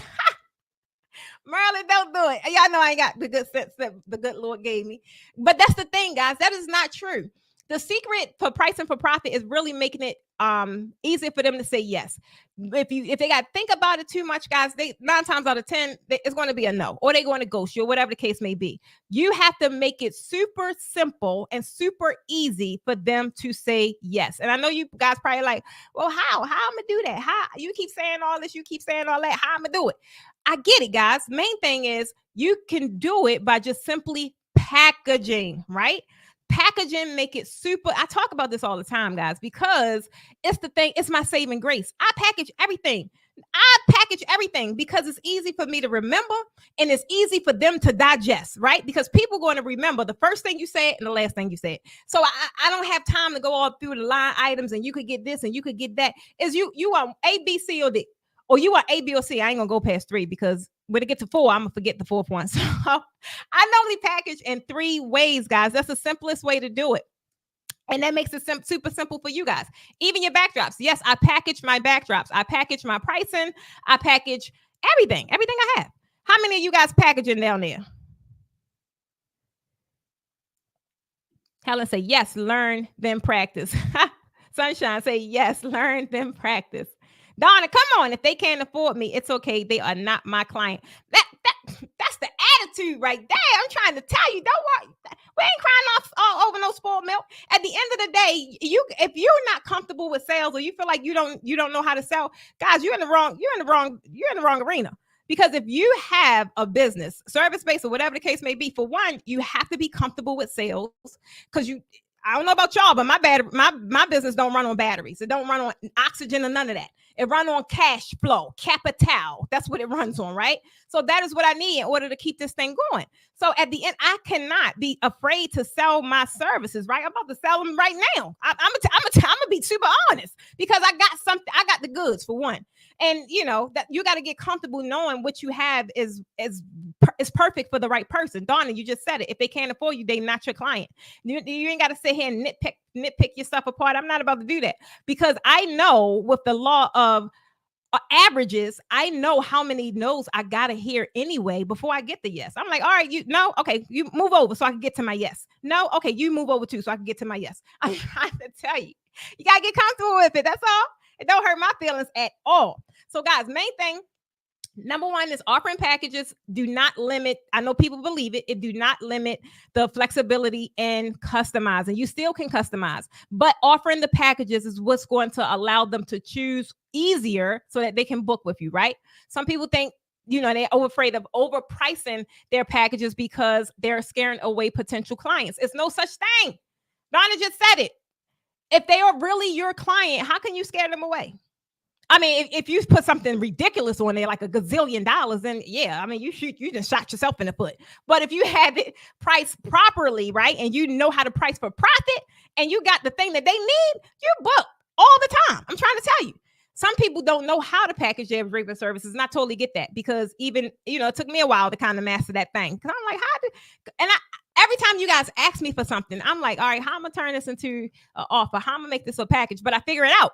Merlin, don't do it. Y'all know I ain't got the good sense that the good Lord gave me. But that's the thing, guys. That is not true. The secret for pricing for profit is really making it easy for them to say yes. If they got to think about it too much, guys, 9 times out of 10, it's going to be a no, or they're going to ghost you, or whatever the case may be. You have to make it super simple and super easy for them to say yes. And I know you guys probably like, well, how I'm gonna do that? How you keep saying all this, you keep saying all that? How I'm gonna do it? I get it, guys. Main thing is you can do it by just simply packaging, right? Packaging, make it super. I talk about this all the time, guys, because it's the thing. It's my saving grace. I package everything because it's easy for me to remember and it's easy for them to digest, right? Because people are going to remember the first thing you said and the last thing you said. So I don't have time to go all through the line items and you could get this and you could get that. Is you are A, B, C, or D. Or you are A, B, or C. I ain't going to go past 3 because when it gets to 4, I'm going to forget the 4th one. So I normally package in 3 ways, guys. That's the simplest way to do it. And that makes it super simple for you guys. Even your backdrops. Yes, I package my backdrops. I package my pricing. I package everything I have. How many of you guys packaging down there? Helen say, yes, learn, then practice. Sunshine say, yes, learn, then practice. Donna, come on. If they can't afford me, it's okay. They are not my client. That's the attitude right there. I'm trying to tell you, don't worry. We ain't crying all over no spoiled milk. At the end of the day, if you're not comfortable with sales or you feel like you don't know how to sell, guys, you're in the wrong arena. Because if you have a business, service-based or whatever the case may be, for one, you have to be comfortable with sales because I don't know about y'all, but my business don't run on batteries. It don't run on oxygen or none of that. It runs on cash flow, capital. That's what it runs on, right? So that is what I need in order to keep this thing going. So at the end, I cannot be afraid to sell my services, right? I'm about to sell them right now. I'm gonna be super honest because I got something. I got the goods for one, and you know that you got to get comfortable knowing what you have is perfect for the right person. Donna, you just said it. If they can't afford you, they're not your client. You ain't got to sit here and nitpick your stuff apart. I'm not about to do that because I know with the law of averages, I know how many no's I gotta hear anyway before I get the yes. I'm like, all right, okay, you move over so I can get to my yes. No, okay, you move over too so I can get to my yes. I'm trying to tell you, you gotta get comfortable with it. That's all. It don't hurt my feelings at all. So, guys, main thing. Number 1 is offering packages do not limit. I know people believe it. It do not limit the flexibility in customizing. You still can customize, but offering the packages is what's going to allow them to choose easier so that they can book with you, right? Some people think, they're afraid of overpricing their packages because they're scaring away potential clients. It's no such thing. Donna just said it. If they are really your client, how can you scare them away? I mean, if you put something ridiculous on there, like $1 gazillion, then yeah, I mean, you just shot yourself in the foot. But if you have it priced properly, right, and you know how to price for profit, and you got the thing that they need, you book all the time. I'm trying to tell you. Some people don't know how to package their draping services, and I totally get that because even, it took me a while to kind of master that thing. Because I'm like, every time you guys ask me for something, I'm like, all right, how am I going to turn this into an offer? How am I going to make this a package? But I figure it out.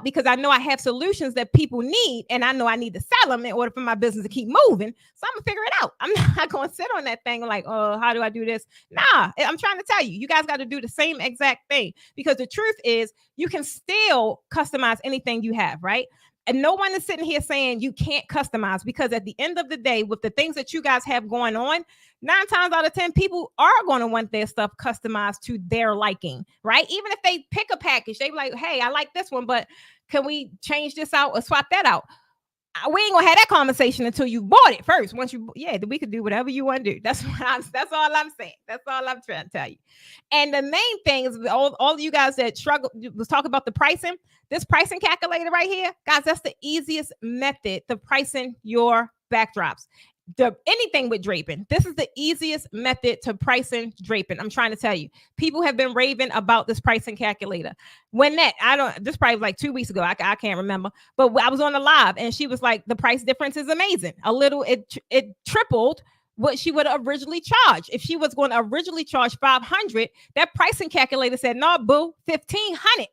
Because I know I have solutions that people need, and I know I need to sell them in order for my business to keep moving. So I'm gonna figure it out. I'm not gonna sit on that thing like, oh, how do I do this? Nah, I'm trying to tell you, you guys got to do the same exact thing because the truth is you can still customize anything you have, right? And no one is sitting here saying you can't customize, because at the end of the day, with the things that you guys have going on, 9 times out of 10, people are going to want their stuff customized to their liking, right? Even if they pick a package, they be like, hey, I like this one, but can we change this out or swap that out? We ain't gonna have that conversation until you bought it first. Once you, yeah, we could do whatever you want to do. That's that's all I'm saying. That's all I'm trying to tell you. And the main thing is, all of you guys that struggle was talking about the pricing. This pricing calculator right here, guys, that's the easiest method to pricing your backdrops. Anything with draping, this is the easiest method to pricing draping. I'm trying to tell you, people have been raving about this pricing calculator. When that, this probably was like 2 weeks ago, I can't remember, but I was on the live and she was like, the price difference is amazing. It tripled what she would have originally charged. If she was going to originally charge $500, that pricing calculator said, no, boo, $1,500.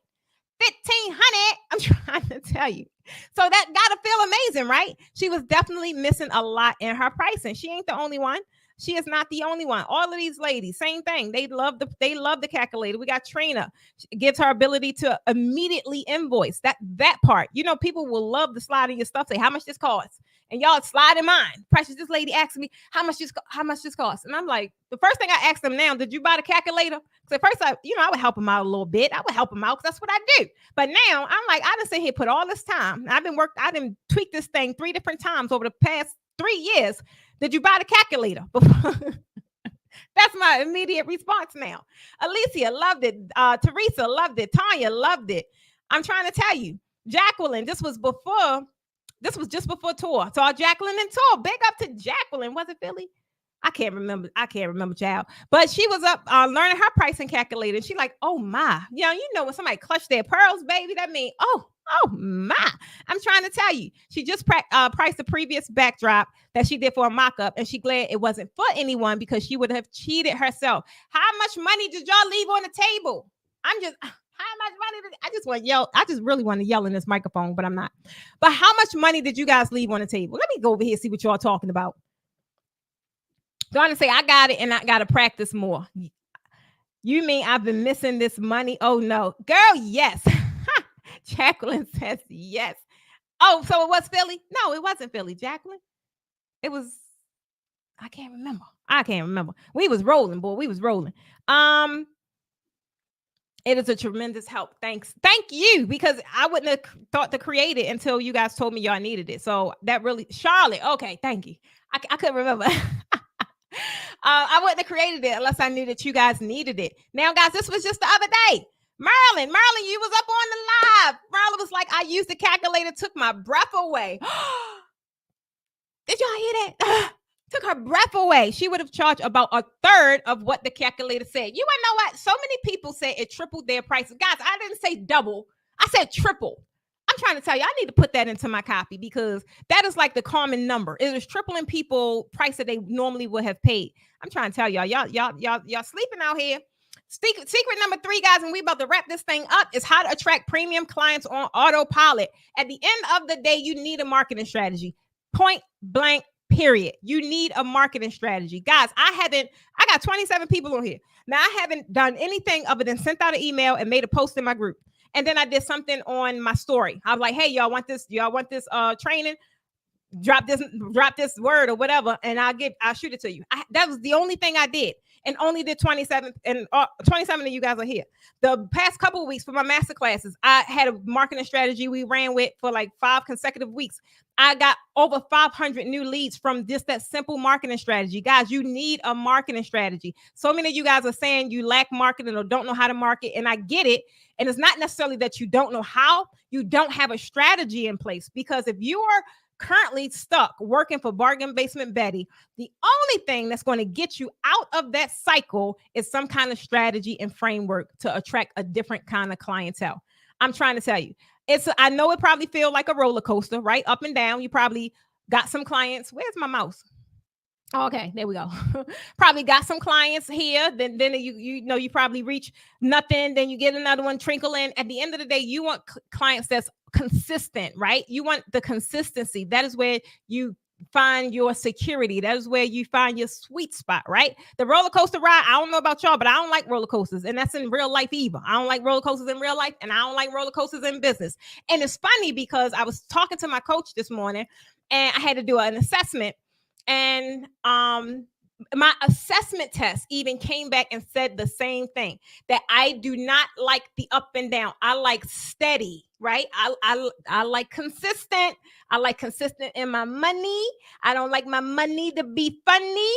I'm trying to tell you. So that gotta feel amazing, right? She was definitely missing a lot in her pricing. She ain't the only one. She is not the only one. All of these ladies, same thing. They love the calculator. We got Trina. It gives her ability to immediately invoice. That part. You know, people will love to slide in your stuff, say how much this costs. And y'all slide in mine. Precious, this lady asked me how much this costs. And I'm like, the first thing I asked them now, did you buy the calculator? Because at first I would help them out a little bit. I would help them out because that's what I do. But now I'm like, I done sit here, put all this time. I didn't tweak this thing 3 different times over the past 3 years. Did you buy the calculator? That's my immediate response now. Alicia loved it. Teresa loved it. Tanya loved it. I'm trying to tell you, Jacqueline, this was just before tour. So Jacqueline and tour. Big up to Jacqueline. Was it Philly? I can't remember, child. But she was up learning her pricing calculator. And she like, oh my. You know when somebody clutched their pearls, baby, that means, oh my. I'm trying to tell you. She just priced the previous backdrop that she did for a mock-up. And she glad it wasn't for anyone because she would have cheated herself. How much money did y'all leave on the table? How much money I just want to yell. I just really want to yell in this microphone, but I'm not. But how much money did you guys leave on the table? Let me go over here and see what y'all talking about. Gonna say I got it and I gotta practice more. You mean I've been missing this money? Oh no, girl, yes. Jacqueline says yes. Oh, so it was Philly? No, it wasn't Philly, Jacqueline. It was. I can't remember. We was rolling, boy. We was rolling. It is a tremendous help. Thank you, because I wouldn't have thought to create it until you guys told me y'all needed it. So that really, Charlotte. Okay, thank you. I couldn't remember. I wouldn't have created it unless I knew that you guys needed it. Now, guys, this was just the other day. Marilyn, you was up on the live. Marilyn was like, I used the calculator, took my breath away. Did y'all hear that? Took her breath away. She would have charged about a third of what the calculator said. You want to know what? So many people say it tripled their prices. Guys, I didn't say double. I said triple. I'm trying to tell you, I need to put that into my copy because that is like the common number. It is tripling people price that they normally would have paid. I'm trying to tell y'all sleeping out here. Secret number 3, guys, and we about to wrap this thing up, is how to attract premium clients on autopilot. At the end of the day, you need a marketing strategy. Point blank, period. You need a marketing strategy. Guys, I got 27 people on here. Now, I haven't done anything other than sent out an email and made a post in my group. And then I did something on my story. I was like, hey, y'all want this training? Drop this word or whatever, and I'll shoot it to you. That was the only thing I did. And only did 27, and 27 of you guys are here. The past couple of weeks for my master classes, I had a marketing strategy we ran with for like 5 consecutive weeks. I got over 500 new leads from just that simple marketing strategy. Guys, you need a marketing strategy. So many of you guys are saying you lack marketing or don't know how to market, and I get it. And it's not necessarily that you don't know how, you don't have a strategy in place. Because if you are currently stuck working for Bargain Basement Betty, the only thing that's going to get you out of that cycle is some kind of strategy and framework to attract a different kind of clientele. I'm trying to tell you, I know it probably feels like a roller coaster, right? Up and down. You probably got some clients. Where's my mouse? Okay, there we go. Probably got some clients here. Then you probably reach nothing. Then you get another one trickling. At the end of the day, you want clients that's consistent, right? You want the consistency. That is where you find your security. That is where you find your sweet spot, right? The roller coaster ride, I don't know about y'all, but I don't like roller coasters. And that's in real life either. I don't like roller coasters in real life, and I don't like roller coasters in business. And it's funny because I was talking to my coach this morning, and I had to do an assessment. And my assessment test even came back and said the same thing, that I do not like the up and down. I like steady, right? I like consistent. I like consistent in my money. I don't like my money to be funny.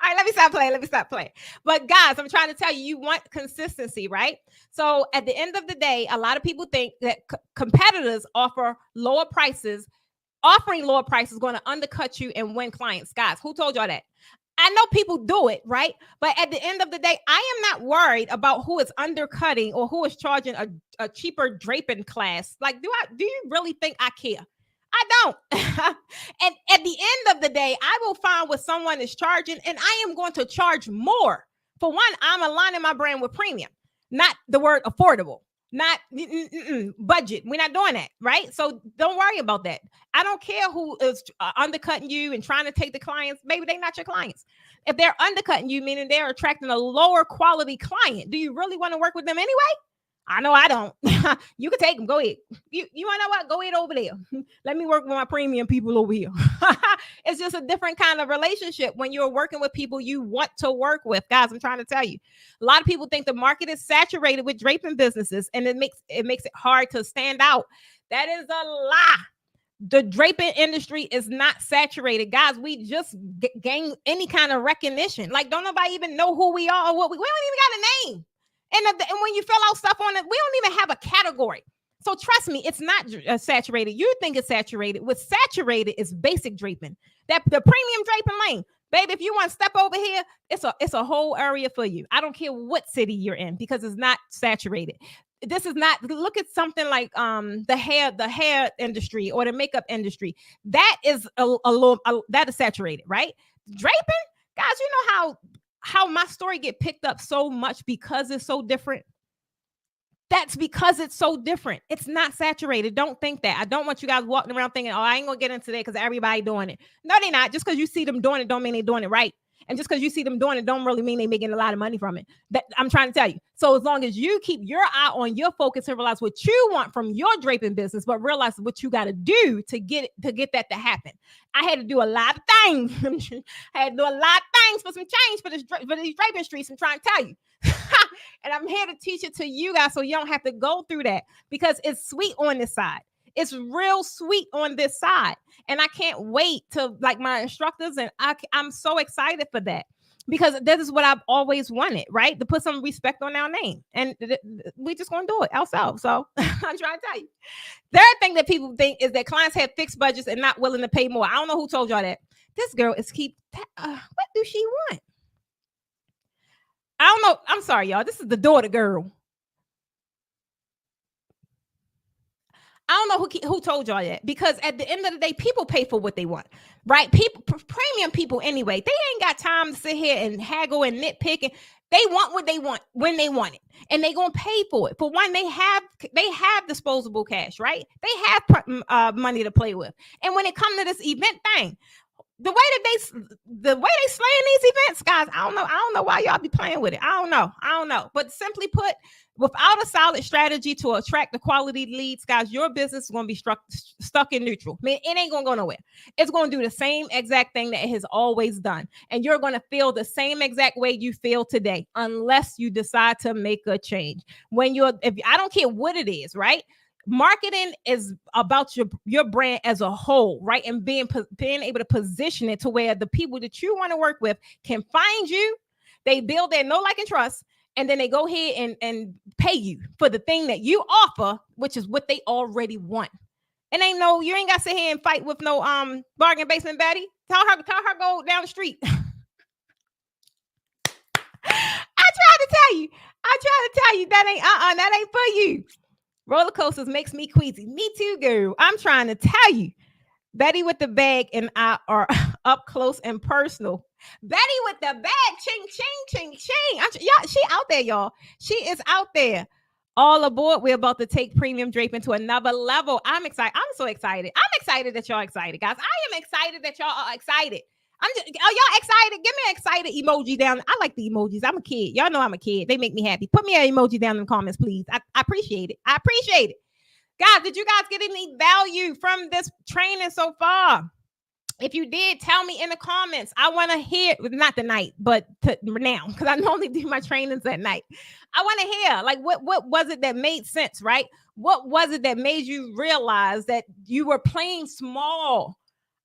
All right, let me stop playing. But guys, I'm trying to tell you, you want consistency, right? So at the end of the day, a lot of people think that competitors offer lower prices. Offering lower prices is going to undercut you and win clients. Guys, who told y'all that? I know people do it, right? But at the end of the day, I am not worried about who is undercutting or who is charging a cheaper draping class. Like, do you really think I care? I don't. And at the end of the day, I will find what someone is charging, and I am going to charge more. For one, I'm aligning my brand with premium, not the word affordable, not budget. We're not doing that, right? So don't worry about that. I don't care who is undercutting you and trying to take the clients. Maybe they're not your clients. If they're undercutting you, meaning they're attracting a lower quality client, do you really want to work with them anyway? I know I don't. You can take them. Go ahead. You want to know what? Go ahead over there. Let me work with my premium people over here. It's just a different kind of relationship when you're working with people you want to work with. Guys, I'm trying to tell you. A lot of people think the market is saturated with draping businesses, and it makes it hard to stand out. That is a lie. The draping industry is not saturated. Guys, we just gain any kind of recognition. Like, don't nobody even know who we are or what we don't even got a name. And when you fill out stuff on it, we don't even have a category. So trust me, it's not saturated. You think it's saturated. What's saturated is basic draping. That the premium draping lane. Baby, if you want to step over here, it's a whole area for you. I don't care what city you're in because it's not saturated. This is not, look at something like the hair industry or the makeup industry. That is that is saturated, right? Draping, guys, you know how my story get picked up so much because it's so different. That's because it's so different. It's not saturated. Don't think that. I don't want you guys walking around thinking, oh, I ain't gonna get into that because everybody doing it. No, they're not. Just because you see them doing it don't mean they're doing it right. And just because you see them doing it don't really mean they're making a lot of money from it. That I'm trying to tell you. So as long as you keep your eye on your focus and realize what you want from your draping business, but realize what you got to do to get that to happen. I had to do a lot of things. I had to do a lot of things for some change for these draping streets. I'm trying to tell you. And I'm here to teach it to you guys so you don't have to go through that, because it's sweet on this side. It's real sweet on this side. And I can't wait to, like, my instructors, and I'm so excited for that, because this is what I've always wanted, right? To put some respect on our name. And we just going to do it ourselves. So I'm trying to tell you. Third thing that people think is that clients have fixed budgets and not willing to pay more. I don't know who told y'all that. This girl is what do she want? I don't know. I'm sorry, y'all. This is the daughter girl. I don't know who told y'all that, because at the end of the day, people pay for what they want, right? People, premium people anyway, they ain't got time to sit here and haggle and nitpick. And they want what they want when they want it, and they gonna pay for it. For one, they have disposable cash, right? They have money to play with. And when it comes to this event thing, the way they slaying these events, guys, I don't know why y'all be playing with it. I don't know. But simply put, without a solid strategy to attract the quality leads, guys, your business is going to be stuck in neutral. I mean, it ain't going to go nowhere. It's going to do the same exact thing that it has always done. And you're going to feel the same exact way you feel today, unless you decide to make a change. I don't care what it is, right? Marketing is about your brand as a whole, right? And being able to position it to where the people that you want to work with can find you. They build their know, like, and trust, and then they go ahead and pay you for the thing that you offer, which is what they already want. And you ain't got to sit here and fight with no bargain basement Betty. Tell her go down the street. I tried to tell you that ain't for you. Roller coasters makes me queasy. Me too, girl. I'm trying to tell you. Betty with the bag and I are up close and personal. Betty with the bag, ching, ching, ching, ching. She out there, y'all. She is out there. All aboard. We're about to take premium draping to another level. I'm excited. I'm so excited. I'm excited that y'all excited, guys. I am excited that y'all are excited. Are y'all excited? Give me an excited emoji down. I like the emojis. I'm a kid. Y'all know I'm a kid. They make me happy. Put me an emoji down in the comments, please. I appreciate it. I appreciate it. Guys, did you guys get any value from this training so far? If you did, tell me in the comments. I want to hear, not tonight, but now, because I normally do my trainings at night. I want to hear, like, what was it that made sense, right? What was it that made you realize that you were playing small?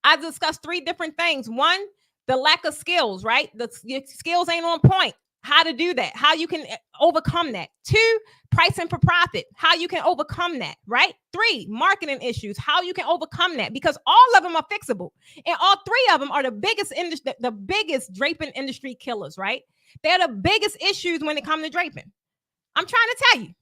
I discussed 3 different things. One, the lack of skills, right? Your skills ain't on point. How to do that, how you can overcome that. 2, pricing for profit, how you can overcome that, right? 3, marketing issues, how you can overcome that, because all of them are fixable. And all 3 of them are the biggest draping industry killers, right? They're the biggest issues when it comes to draping. I'm trying to tell you.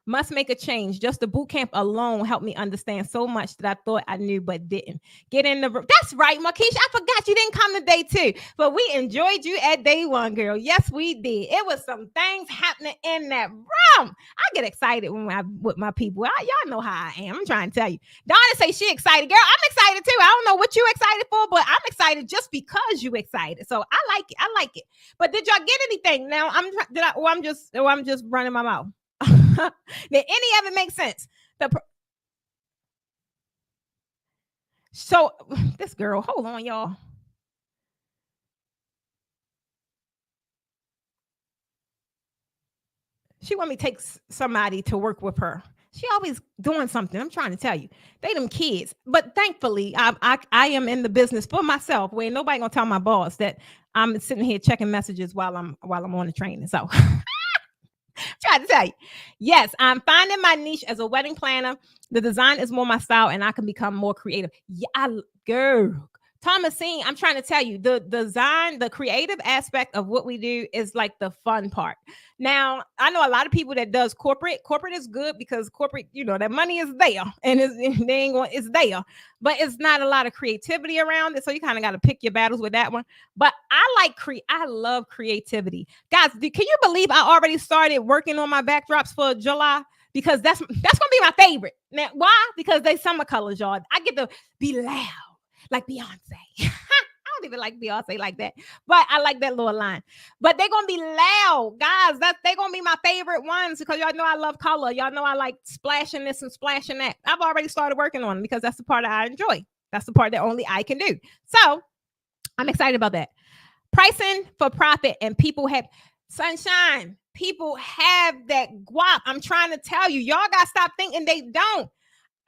Must make a change. Just the boot camp alone helped me understand so much that I thought I knew but didn't. Get in the room. That's right, Markeisha. I forgot you didn't come to day 2, but we enjoyed you at day 1, girl. Yes, we did. It was some things happening in that room. I get excited when I'm with my people. Y'all know how I am. I'm trying to tell you. Donna say she excited. Girl, I'm excited too. I don't know what you excited for, but I'm excited just because you excited. So I like it. I like it. But did y'all get anything? Now I'm just running my mouth. Did any of it make sense? So this girl, hold on, y'all. She want me to take somebody to work with her. She always doing something. I'm trying to tell you, they them kids. But thankfully, I am in the business for myself, where nobody gonna tell my boss that I'm sitting here checking messages while I'm on the training. So. Trying to tell you. Yes, I'm finding my niche as a wedding planner. The design is more my style, and I can become more creative. Yeah, girl. Thomasine, I'm trying to tell you, the design, the creative aspect of what we do is like the fun part. Now, I know a lot of people that does corporate. Corporate is good because corporate, that money is there and it's there, but it's not a lot of creativity around it. So you kind of got to pick your battles with that one. But I love creativity. Guys, can you believe I already started working on my backdrops for July? Because that's gonna be my favorite. Now, why? Because they summer colors, y'all. I get to be loud. Like Beyonce. I don't even like Beyonce like that, but I like that little line. But they're gonna be loud, guys. They're gonna be my favorite ones because y'all know I love color. Y'all know I like splashing this and splashing that. I've already started working on them because that's the part that I enjoy. That's the part that only I can do. So I'm excited about that. Pricing for profit, and people have sunshine. People have that guap. I'm trying to tell you, y'all gotta stop thinking they don't.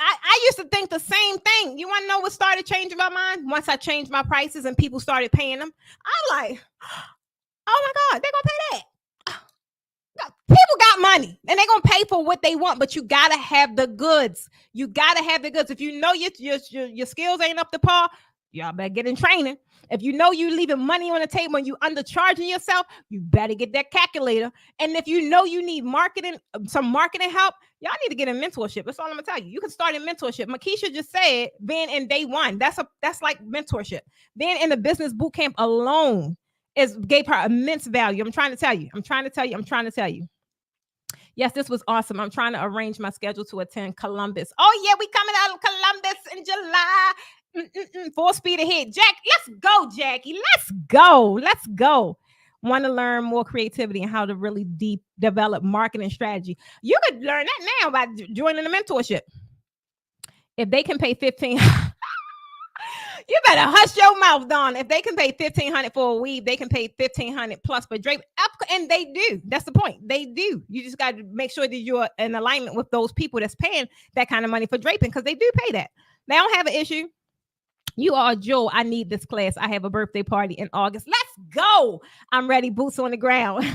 I used to think the same thing. You want to know what started changing my mind? Once I changed my prices and people started paying them, I'm like, oh my God, they're going to pay that. People got money and they're going to pay for what they want, but you got to have the goods. You got to have the goods. If you know your skills ain't up to par, y'all better get in training. If you know you leaving money on the table and you undercharging yourself, you better get that calculator. And if you know you need some marketing help, y'all need to get in mentorship. That's all I'm gonna tell you. You can start in mentorship. Markeisha just said being in day 1. That's like mentorship. Being in the business boot camp alone gave her immense value. I'm trying to tell you. Yes, this was awesome. I'm trying to arrange my schedule to attend Columbus. Oh yeah, we coming out of Columbus in July. Full speed ahead. Jack, let's go, Jackie. Let's go. Want to learn more creativity and how to really develop marketing strategy. You could learn that now by joining the mentorship. If they can pay 15, you better hush your mouth, Dawn. If they can pay $1,500 for a weave, they can pay $1,500 plus for drape. And they do. That's the point. They do. You just got to make sure that you're in alignment with those people that's paying that kind of money for draping, because they do pay that. They don't have an issue. You are Joel. I need this class. I have a birthday party in August. Let's go. I'm ready. Boots on the ground. All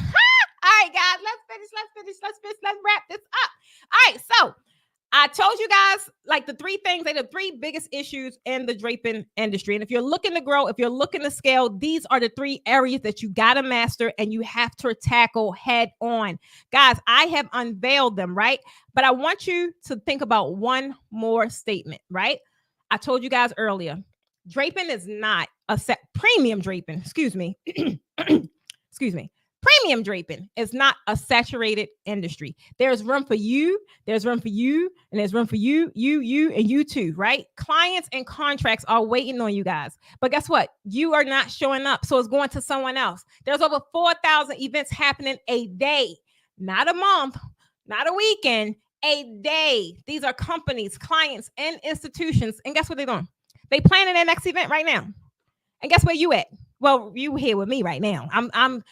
right, guys. Let's wrap this up. All right. So I told you guys like the 3 things, they're the 3 biggest issues in the draping industry. And if you're looking to grow, if you're looking to scale, these are the 3 areas that you got to master and you have to tackle head on. Guys, I have unveiled them, right? But I want you to think about one more statement, right? I told you guys earlier, draping is not premium draping. Excuse me. Premium Premium draping is not a saturated industry. There's room for you, there's room for you, and there's room for you, and you too, right? Clients and contracts are waiting on you guys. But guess what? You are not showing up, so it's going to someone else. There's over 4,000 events happening a day, not a month, not a weekend, a day. These are companies, clients, and institutions. And guess what they're doing? They planning their next event right now. And guess where you at? Well, you here with me right now. I'm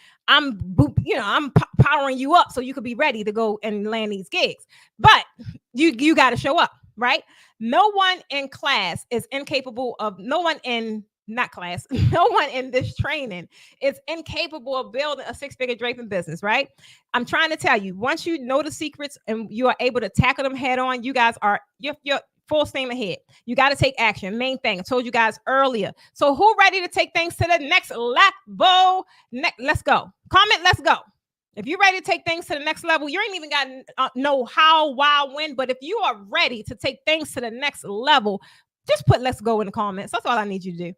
powering you up so you could be ready to go and land these gigs. But you got to show up, right? No one in class is incapable of, no one in this training is incapable of building a six-figure draping business, right? I'm trying to tell you, once you know the secrets and you are able to tackle them head on, you guys are, you're full steam ahead. You got to take action. Main thing I told you guys earlier. So who ready to take things to the next level? Let's go. Comment, let's go. If you're ready to take things to the next level, you ain't even got to know how, why, when, but if you are ready to take things to the next level, just put let's go in the comments. That's all I need you to do.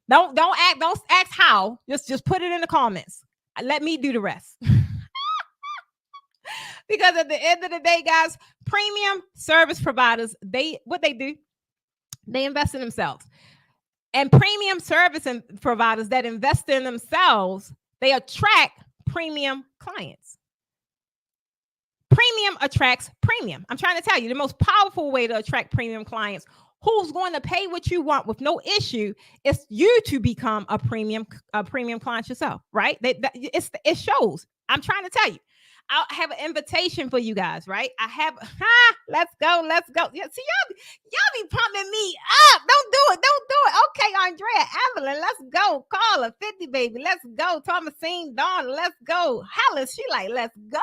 Don't ask how. Just put it in the comments. Let me do the rest. Because at the end of the day, guys, premium service providers, what they do, they invest in themselves. And premium service providers that invest in themselves, they attract premium clients. Premium attracts premium. I'm trying to tell you, the most powerful way to attract premium clients who's going to pay what you want with no issue is you to become a premium client yourself, right? It shows. I'm trying to tell you. I have an invitation for you guys, right? Let's go. Yeah, see, y'all be pumping me up. Don't do it. Okay, Andrea, Evelyn, let's go. Carla, 50 baby, let's go. Thomasine, Dawn, let's go. Helen, she like, let's go.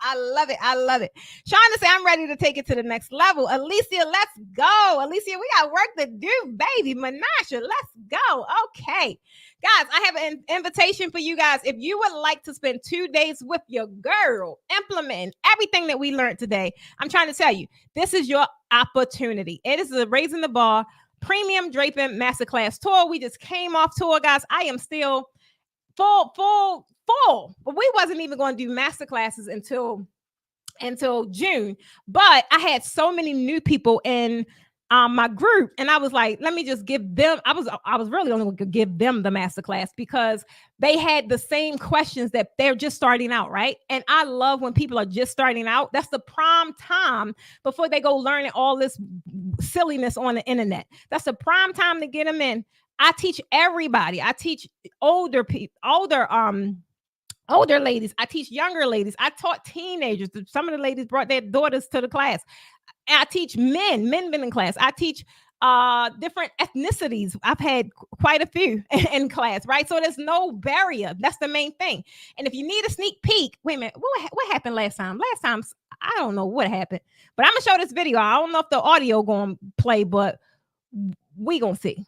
I love it. Shauna say, I'm ready to take it to the next level. Alicia, let's go. Alicia, we got work to do, baby. Menasha, let's go. Okay. Guys, I have an invitation for you guys. If you would like to spend 2 days with your girl, implementing everything that we learned today, I'm trying to tell you, this is your opportunity. It is the Raising the Bar Premium Draping Masterclass Tour. We just came off tour, guys. I am still full. But we wasn't even going to do masterclasses until June. But I had so many new people in my group, and I was like, let me just give them. I was really only going to give them the masterclass because they had the same questions that they're just starting out, right? And I love when people are just starting out. That's the prime time before they go learning all this silliness on the internet. That's the prime time to get them in. I teach everybody. I teach older people, older ladies. I teach younger ladies. I taught teenagers. Some of the ladies brought their daughters to the class. I teach men been in class. I teach different ethnicities. I've had quite a few in class, right? So there's no barrier. That's the main thing. And if you need a sneak peek, wait a minute, what happened last time? Last time, I don't know what happened, but I'm gonna show this video. I don't know if the audio gonna play, but we gonna see.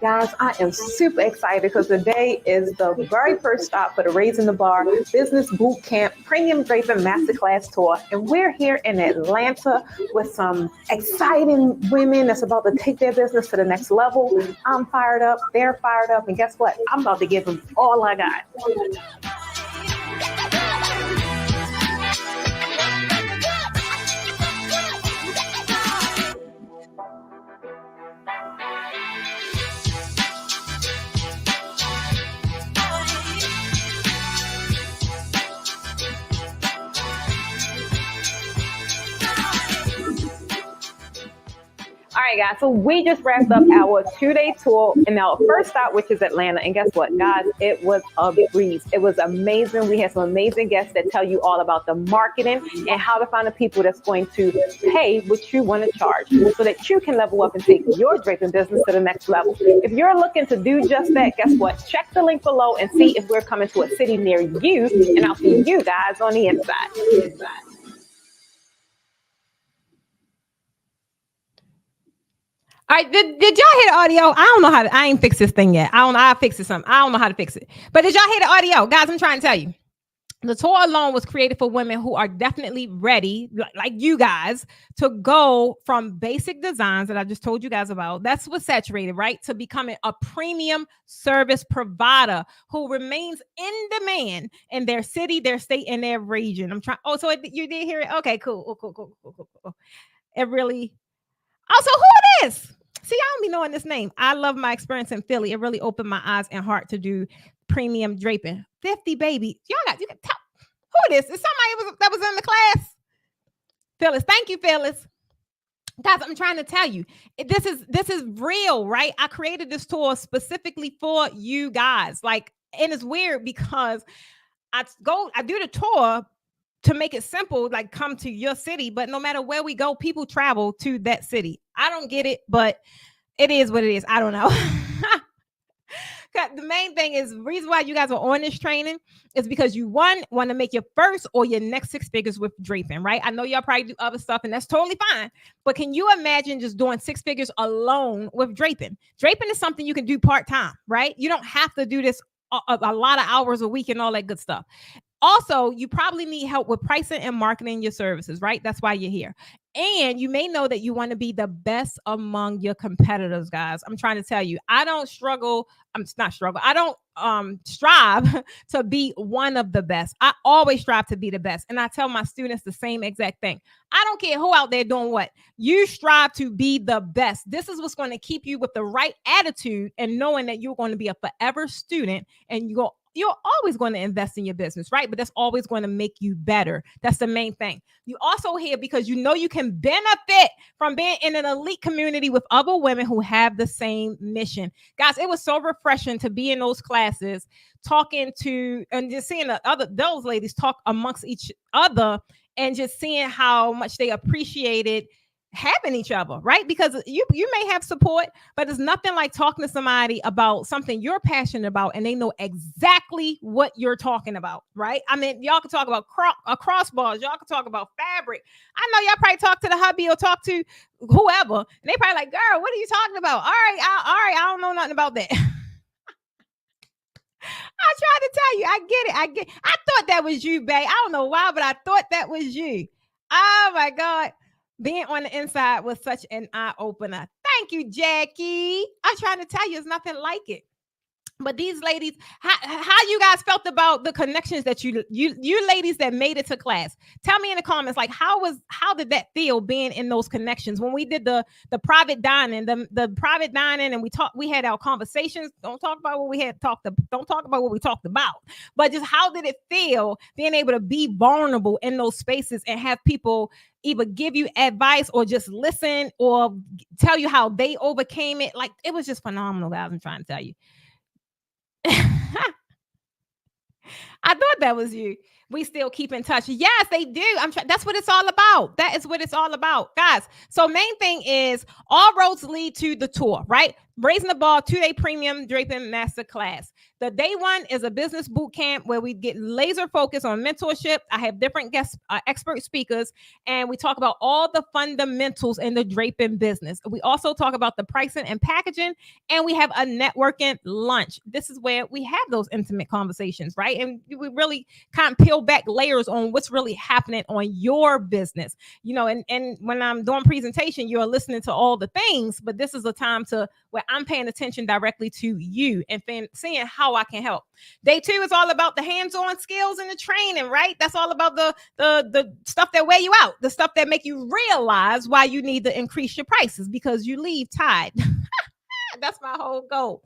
Guys, I am super excited because today is the very first stop for the Raising the Bar Business Boot Camp Premium Draping Masterclass Tour. And we're here in Atlanta with some exciting women that's about to take their business to the next level. I'm fired up. They're fired up. And guess what? I'm about to give them all I got. All right, guys, so we just wrapped up our 2-day tour in our first stop, which is Atlanta. And guess what, guys? It was a breeze. It was amazing. We had some amazing guests that tell you all about the marketing and how to find the people that's going to pay what you want to charge so that you can level up and take your draping business to the next level. If you're looking to do just that, guess what? Check the link below and see if we're coming to a city near you. And I'll see you guys on the inside. All right, did y'all hear the audio? I don't know how I ain't fixed this thing yet. I'll fix it something. I don't know how to fix it. But did y'all hear the audio? Guys, I'm trying to tell you. The tour alone was created for women who are definitely ready, like you guys, to go from basic designs that I just told you guys about. That's what's saturated, right? To becoming a premium service provider who remains in demand in their city, their state, and their region. I'm trying. Oh, so you did hear it? Okay, cool. Oh, cool. It really. Also, who it is? See, I don't be knowing this name. I love my experience in Philly. It really opened my eyes and heart to do premium draping. 50 baby. You can tell who it is. It's somebody that was in the class. Phyllis. Thank you, Phyllis. Guys, I'm trying to tell you, this is real, right? I created this tour specifically for you guys. Like, and it's weird because I do the tour to make it simple, like come to your city, but no matter where we go, people travel to that city. I don't get it, but it is what it is. I don't know. The main thing is the reason why you guys are on this training is because you want to make your first or your next 6 figures with draping, right? I know y'all probably do other stuff and that's totally fine, but can you imagine just doing 6 figures alone with draping? Draping is something you can do part-time, right? You don't have to do this a lot of hours a week and all that good stuff. Also, you probably need help with pricing and marketing your services, right? That's why you're here. And you may know that you want to be the best among your competitors, guys. I'm trying to tell you, I don't struggle. I'm not struggle. I don't strive to be one of the best. I always strive to be the best. And I tell my students the same exact thing. I don't care who out there doing what. You strive to be the best. This is what's going to keep you with the right attitude and knowing that you're going to be a forever student and you're always going to invest in your business, right? But that's always going to make you better. That's the main thing. You also here because you know you can benefit from being in an elite community with other women who have the same mission. Guys, it was so refreshing to be in those classes, talking to and just seeing those ladies talk amongst each other and just seeing how much they appreciated having each other, right? Because you may have support, but it's nothing like talking to somebody about something you're passionate about and they know exactly what you're talking about, right? I mean, y'all can talk about crossbars, y'all can talk about fabric. I know y'all probably talk to the hubby or talk to whoever, and they probably like, girl, what are you talking about? All right, I don't know nothing about that. I tried to tell you, I get it. I thought that was you, babe. I don't know why, but I thought that was you. Oh my God. Being on the inside was such an eye opener. Thank you, Jackie. I'm trying to tell you, it's nothing like it. But these ladies, how you guys felt about the connections that you ladies that made it to class? Tell me in the comments, like how did that feel being in those connections when we did the private dining, the private dining, and we had our conversations. Don't talk about what we don't talk about what we talked about, but just how did it feel being able to be vulnerable in those spaces and have people either give you advice or just listen or tell you how they overcame it? Like it was just phenomenal, guys. I'm trying to tell you. I thought that was you. We still keep in touch. Yes, they do. That's what it's all about. That is what it's all about, guys. So main thing is all roads lead to the tour, right? Raising the Bar 2-day premium draping master class. The day one is a business boot camp where we get laser focused on mentorship. I have different guest expert speakers, and we talk about all the fundamentals in the draping business. We also talk about the pricing and packaging, and we have a networking lunch. This is where we have those intimate conversations, right? And we really kind of peel back layers on what's really happening on your business, and when I'm doing presentation, you're listening to all the things, but this is a time where I'm paying attention directly to you and seeing how I can help. Day 2 is all about the hands-on skills and the training, right? That's all about the stuff that wear you out, the stuff that make you realize why you need to increase your prices because you leave tied. That's my whole goal.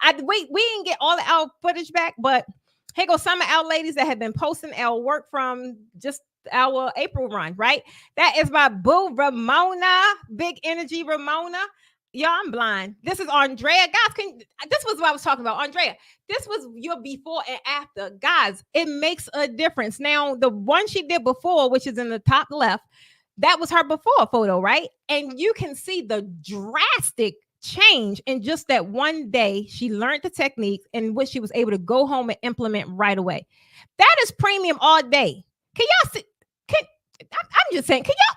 We didn't get all our footage back, but here goes some of our ladies that have been posting our work from just our April run, right? That is my boo Ramona, big energy Ramona. Y'all, I'm blind. This is Andrea. Guys, this was what I was talking about. Andrea, this was your before and after. Guys, it makes a difference. Now, the one she did before, which is in the top left, that was her before photo, right? And you can see the drastic change in just that one day. She learned the techniques and what she was able to go home and implement right away. That is premium all day. Can y'all see? I'm just saying, can y'all?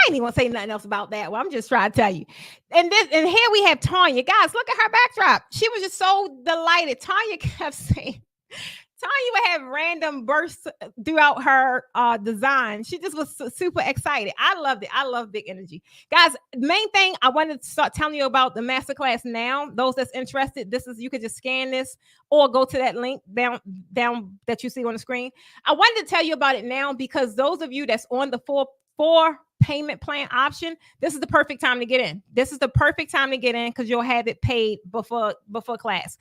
ain't even gonna say nothing else about that. Well, I'm just trying to tell you. And here we have Tanya. Guys, look at her backdrop. She was just so delighted. Tanya kept saying, Tanya would have random bursts throughout her design. She just was super excited. I loved it. I love big energy. Guys, main thing I wanted to start telling you about the masterclass now. Those that's interested, you could just scan this or go to that link down that you see on the screen. I wanted to tell you about it now because those of you that's on the four payment plan option, this is the perfect time to get in. This is the perfect time to get in because you'll have it paid before class.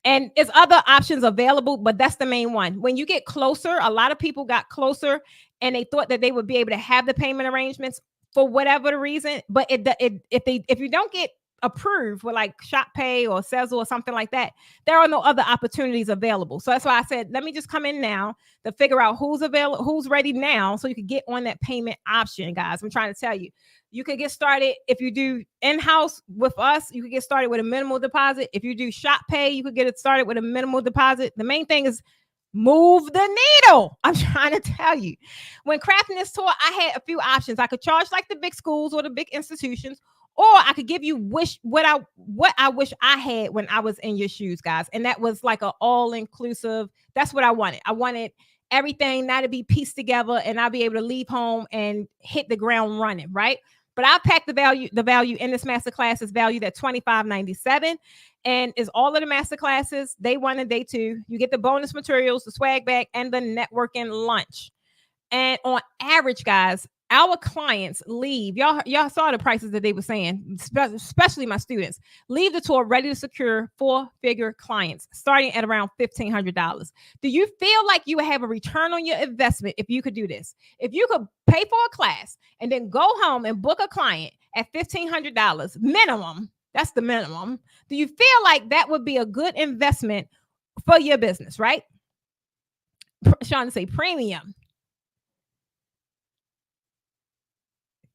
And it's other options available, but that's the main one. When you get closer, a lot of people got closer and they thought that they would be able to have the payment arrangements for whatever the reason. But if you don't get approved with like Shop Pay or Sezzle or something like that, there are no other opportunities available. So that's why I said, let me just come in now to figure out who's available, who's ready now, so you can get on that payment option, guys. I'm trying to tell you. You can get started if you do in-house with us. You can get started with a minimal deposit. If you do Shop Pay, you could get it started with a minimal deposit. The main thing is move the needle. I'm trying to tell you. When crafting this tour, I had a few options. I could charge like the big schools or the big institutions, or I could give you what I wish I had when I was in your shoes, guys. And that was like an all-inclusive. That's what I wanted. I wanted everything now to be pieced together, and I'll be able to leave home and hit the ground running, right? But I'll pack the value in this masterclass is valued at $25.97, and is all of the masterclasses, day 1 and day 2. You get the bonus materials, the swag bag, and the networking lunch. And on average, guys, our clients leave. Y'all saw the prices that they were saying, especially my students, leave the tour ready to secure 4-figure clients starting at around $1,500. Do you feel like you would have a return on your investment if you could do this? If you could pay for a class and then go home and book a client at $1,500 minimum, that's the minimum. Do you feel like that would be a good investment for your business, right? Trying to say premium.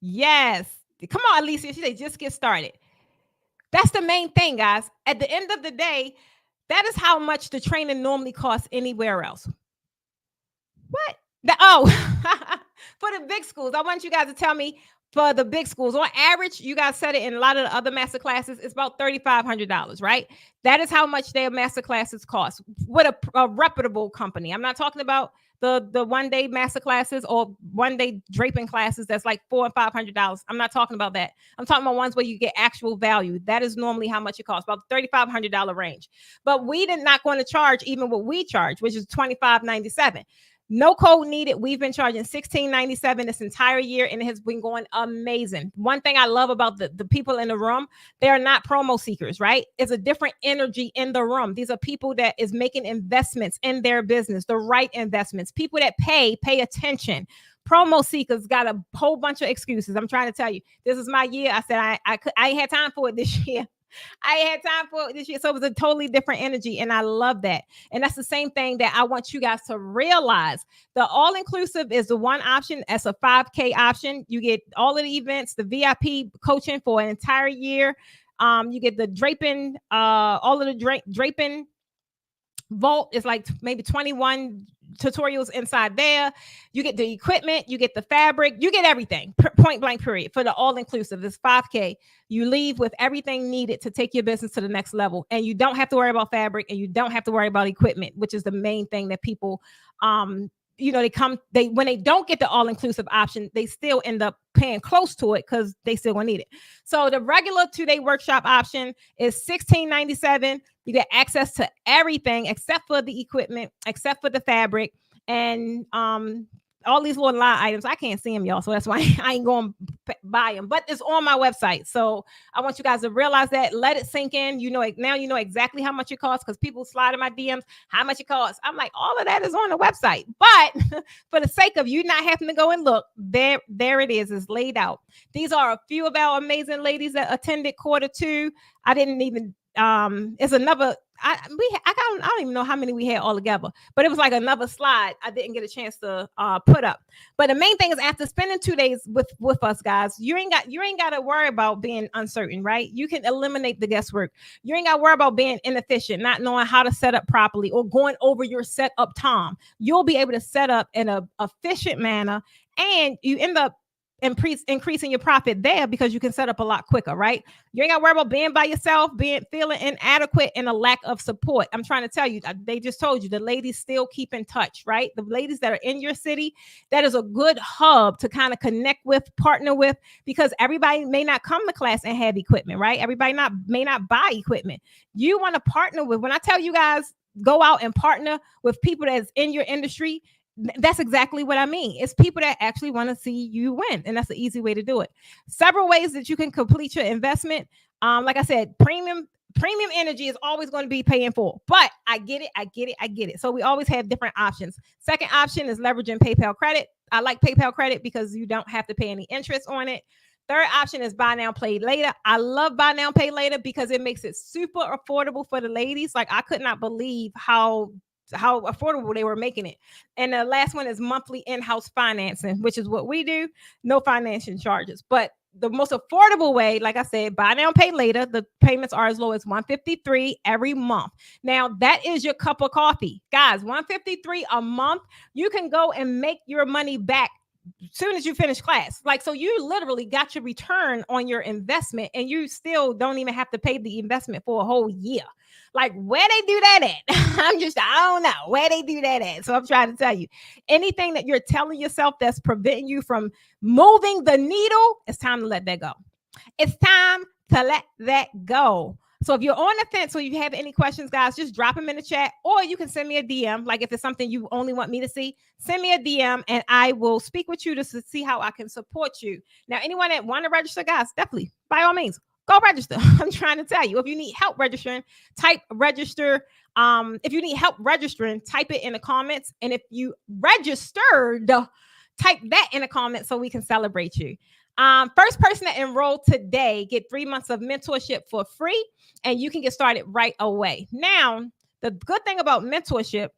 Yes. Come on, Alicia. She said, just get started. That's the main thing, guys. At the end of the day, that is how much the training normally costs anywhere else. What? For the big schools, I want you guys to tell me, for the big schools, on average, you guys said it in a lot of the other master classes, it's about $3,500, right? That is how much their master classes cost with a reputable company. I'm not talking about the one-day master classes or one-day draping classes that's like $400 and $500. I'm not talking about that. I'm talking about ones where you get actual value. That is normally how much it costs, about $3,500 range. But we did not going to charge even what we charge, which is $25.97. No code needed. We've been charging $16.97 this entire year, and it has been going amazing. One thing I love about the people in the room, they are not promo seekers, right? It's a different energy in the room. These are people that is making investments in their business, the right investments, people that pay attention. Promo seekers got a whole bunch of excuses. I'm trying to tell you, this is my year. I said I ain't had time for it this year. I had time for it this year. So it was a totally different energy. And I love that. And that's the same thing that I want you guys to realize. The all-inclusive is the one option. That's a 5K option. You get all of the events, the VIP coaching for an entire year. You get the draping, all of the draping vault is like maybe 21 tutorials inside there. You get the equipment, you get the fabric, you get everything, point blank period. For the all-inclusive, this 5K, you leave with everything needed to take your business to the next level. And you don't have to worry about fabric, and you don't have to worry about equipment, which is the main thing that people when they don't get the all-inclusive option, they still end up paying close to it because they still gonna need it. So the regular 2-day workshop option is $16.97. You get access to everything except for the equipment, except for the fabric, and all these little line items. I can't see them, y'all, so that's why I ain't going to buy them. But it's on my website, so I want you guys to realize that. Let it sink in. Now you know exactly how much it costs, because people slide in my DMs how much it costs. I'm like, all of that is on the website. But for the sake of you not having to go and look, there it is. It's laid out. These are a few of our amazing ladies that attended Q2. I didn't even. It's another. I don't even know how many we had all together, but it was like another slide I didn't get a chance to put up. But the main thing is, after spending 2 days with us, guys, you ain't got to worry about being uncertain, right? You can eliminate the guesswork. You ain't got to worry about being inefficient, not knowing how to set up properly, or going over your setup time. You'll be able to set up in a efficient manner, and you end up increasing your profit there because you can set up a lot quicker, right? You ain't got to worry about being by yourself, feeling inadequate and a lack of support. I'm trying to tell you, they just told you the ladies still keep in touch, right? The ladies that are in your city, that is a good hub to kind of connect with, partner with, because everybody may not come to class and have equipment, right? Everybody may not buy equipment. You want to partner with, when I tell you guys, go out and partner with people that's in your industry, that's exactly what I mean. It's people that actually want to see you win. And that's the easy way to do it. Several ways that you can complete your investment. Like I said, premium energy is always going to be paying for, but I get it. So we always have different options. Second option is leveraging PayPal credit. I like PayPal credit because you don't have to pay any interest on it. Third option is buy now, pay later. I love buy now, pay later because it makes it super affordable for the ladies. Like I could not believe how affordable they were making it. And the last one is monthly in-house financing, which is what we do. No financing charges. But the most affordable way, like I said, buy now, pay later. The payments are as low as $153 every month. Now, that is your cup of coffee. Guys, $153 a month. You can go and make your money back soon as you finish class. Like, so you literally got your return on your investment and you still don't even have to pay the investment for a whole year. Like, where they do that at? I don't know where they do that at. So I'm trying to tell you, anything that you're telling yourself that's preventing you from moving the needle, it's time to let that go. It's time to let that go. So if you're on the fence or you have any questions, guys, just drop them in the chat, or you can send me a DM. Like if it's something you only want me to see, send me a DM and I will speak with you to see how I can support you. Now, anyone that want to register, guys, definitely, by all means, go register. I'm trying to tell you, if you need help registering, type register. If you need help registering, type it in the comments. And if you registered, type that in the comments so we can celebrate you. First person that enrolled today get 3 months of mentorship for free, and you can get started right away. Now, the good thing about mentorship,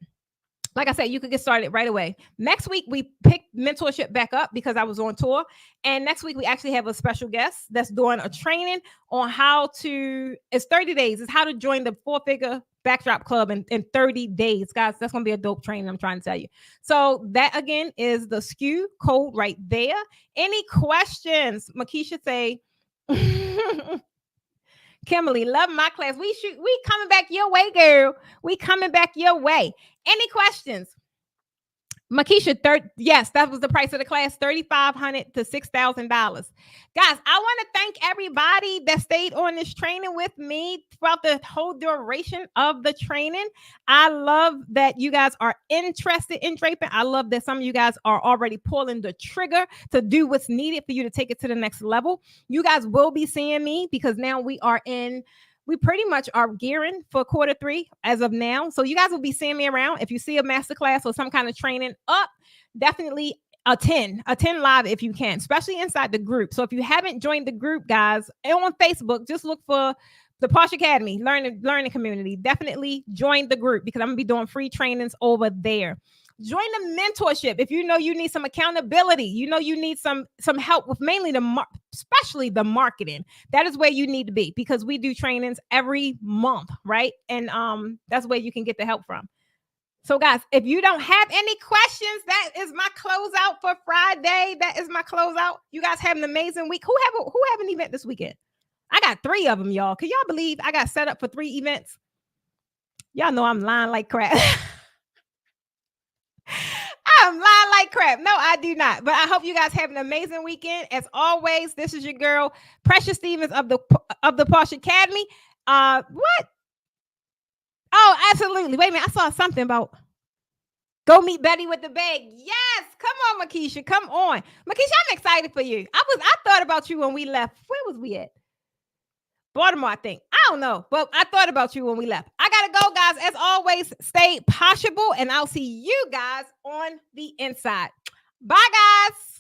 like I said, you could get started right away. Next week, we picked mentorship back up because I was on tour. And next week, we actually have a special guest that's doing a training on it's 30 days. It's how to join the 4-figure backdrop club in 30 days. Guys, that's going to be a dope training, I'm trying to tell you. So that, again, is the SKU code right there. Any questions? Makisha say, Kimberly, love my class. We coming back your way, girl. We coming back your way. Any questions? Makisha, yes, that was the price of the class, $3,500 to $6,000. Guys, I want to thank everybody that stayed on this training with me throughout the whole duration of the training. I love that you guys are interested in draping. I love that some of you guys are already pulling the trigger to do what's needed for you to take it to the next level. You guys will be seeing me because now we pretty much are gearing for Q3 as of now. So you guys will be seeing me around. If you see a masterclass or some kind of training up, definitely attend live if you can, especially inside the group. So if you haven't joined the group, guys, on Facebook, just look for the Posh Academy learning community. Definitely join the group because I'm gonna be doing free trainings over there. Join the mentorship if you know you need some accountability. You know you need some help with mainly especially the marketing. That is where you need to be because we do trainings every month, right? And that's where you can get the help from. So guys, if you don't have any questions, that is my closeout for Friday. That is my closeout. You guys have an amazing week. Who have an event this weekend? I got 3 of them, y'all. Can y'all believe I got set up for 3 events? Y'all know I'm lying like crap. I'm lying like crap. No, I do not. But I hope you guys have an amazing weekend. As always, this is your girl, Precious Stevens of the Posh Academy. What? Oh, absolutely. Wait a minute. I saw something about go meet Betty with the bag. Yes. Come on, Makisha. Come on. Makisha, I'm excited for you. I thought about you when we left. Where was we at? Baltimore, I think. I don't know, but I thought about you when we left. I gotta go, guys. As always, stay poshable, and I'll see you guys on the inside. Bye, guys.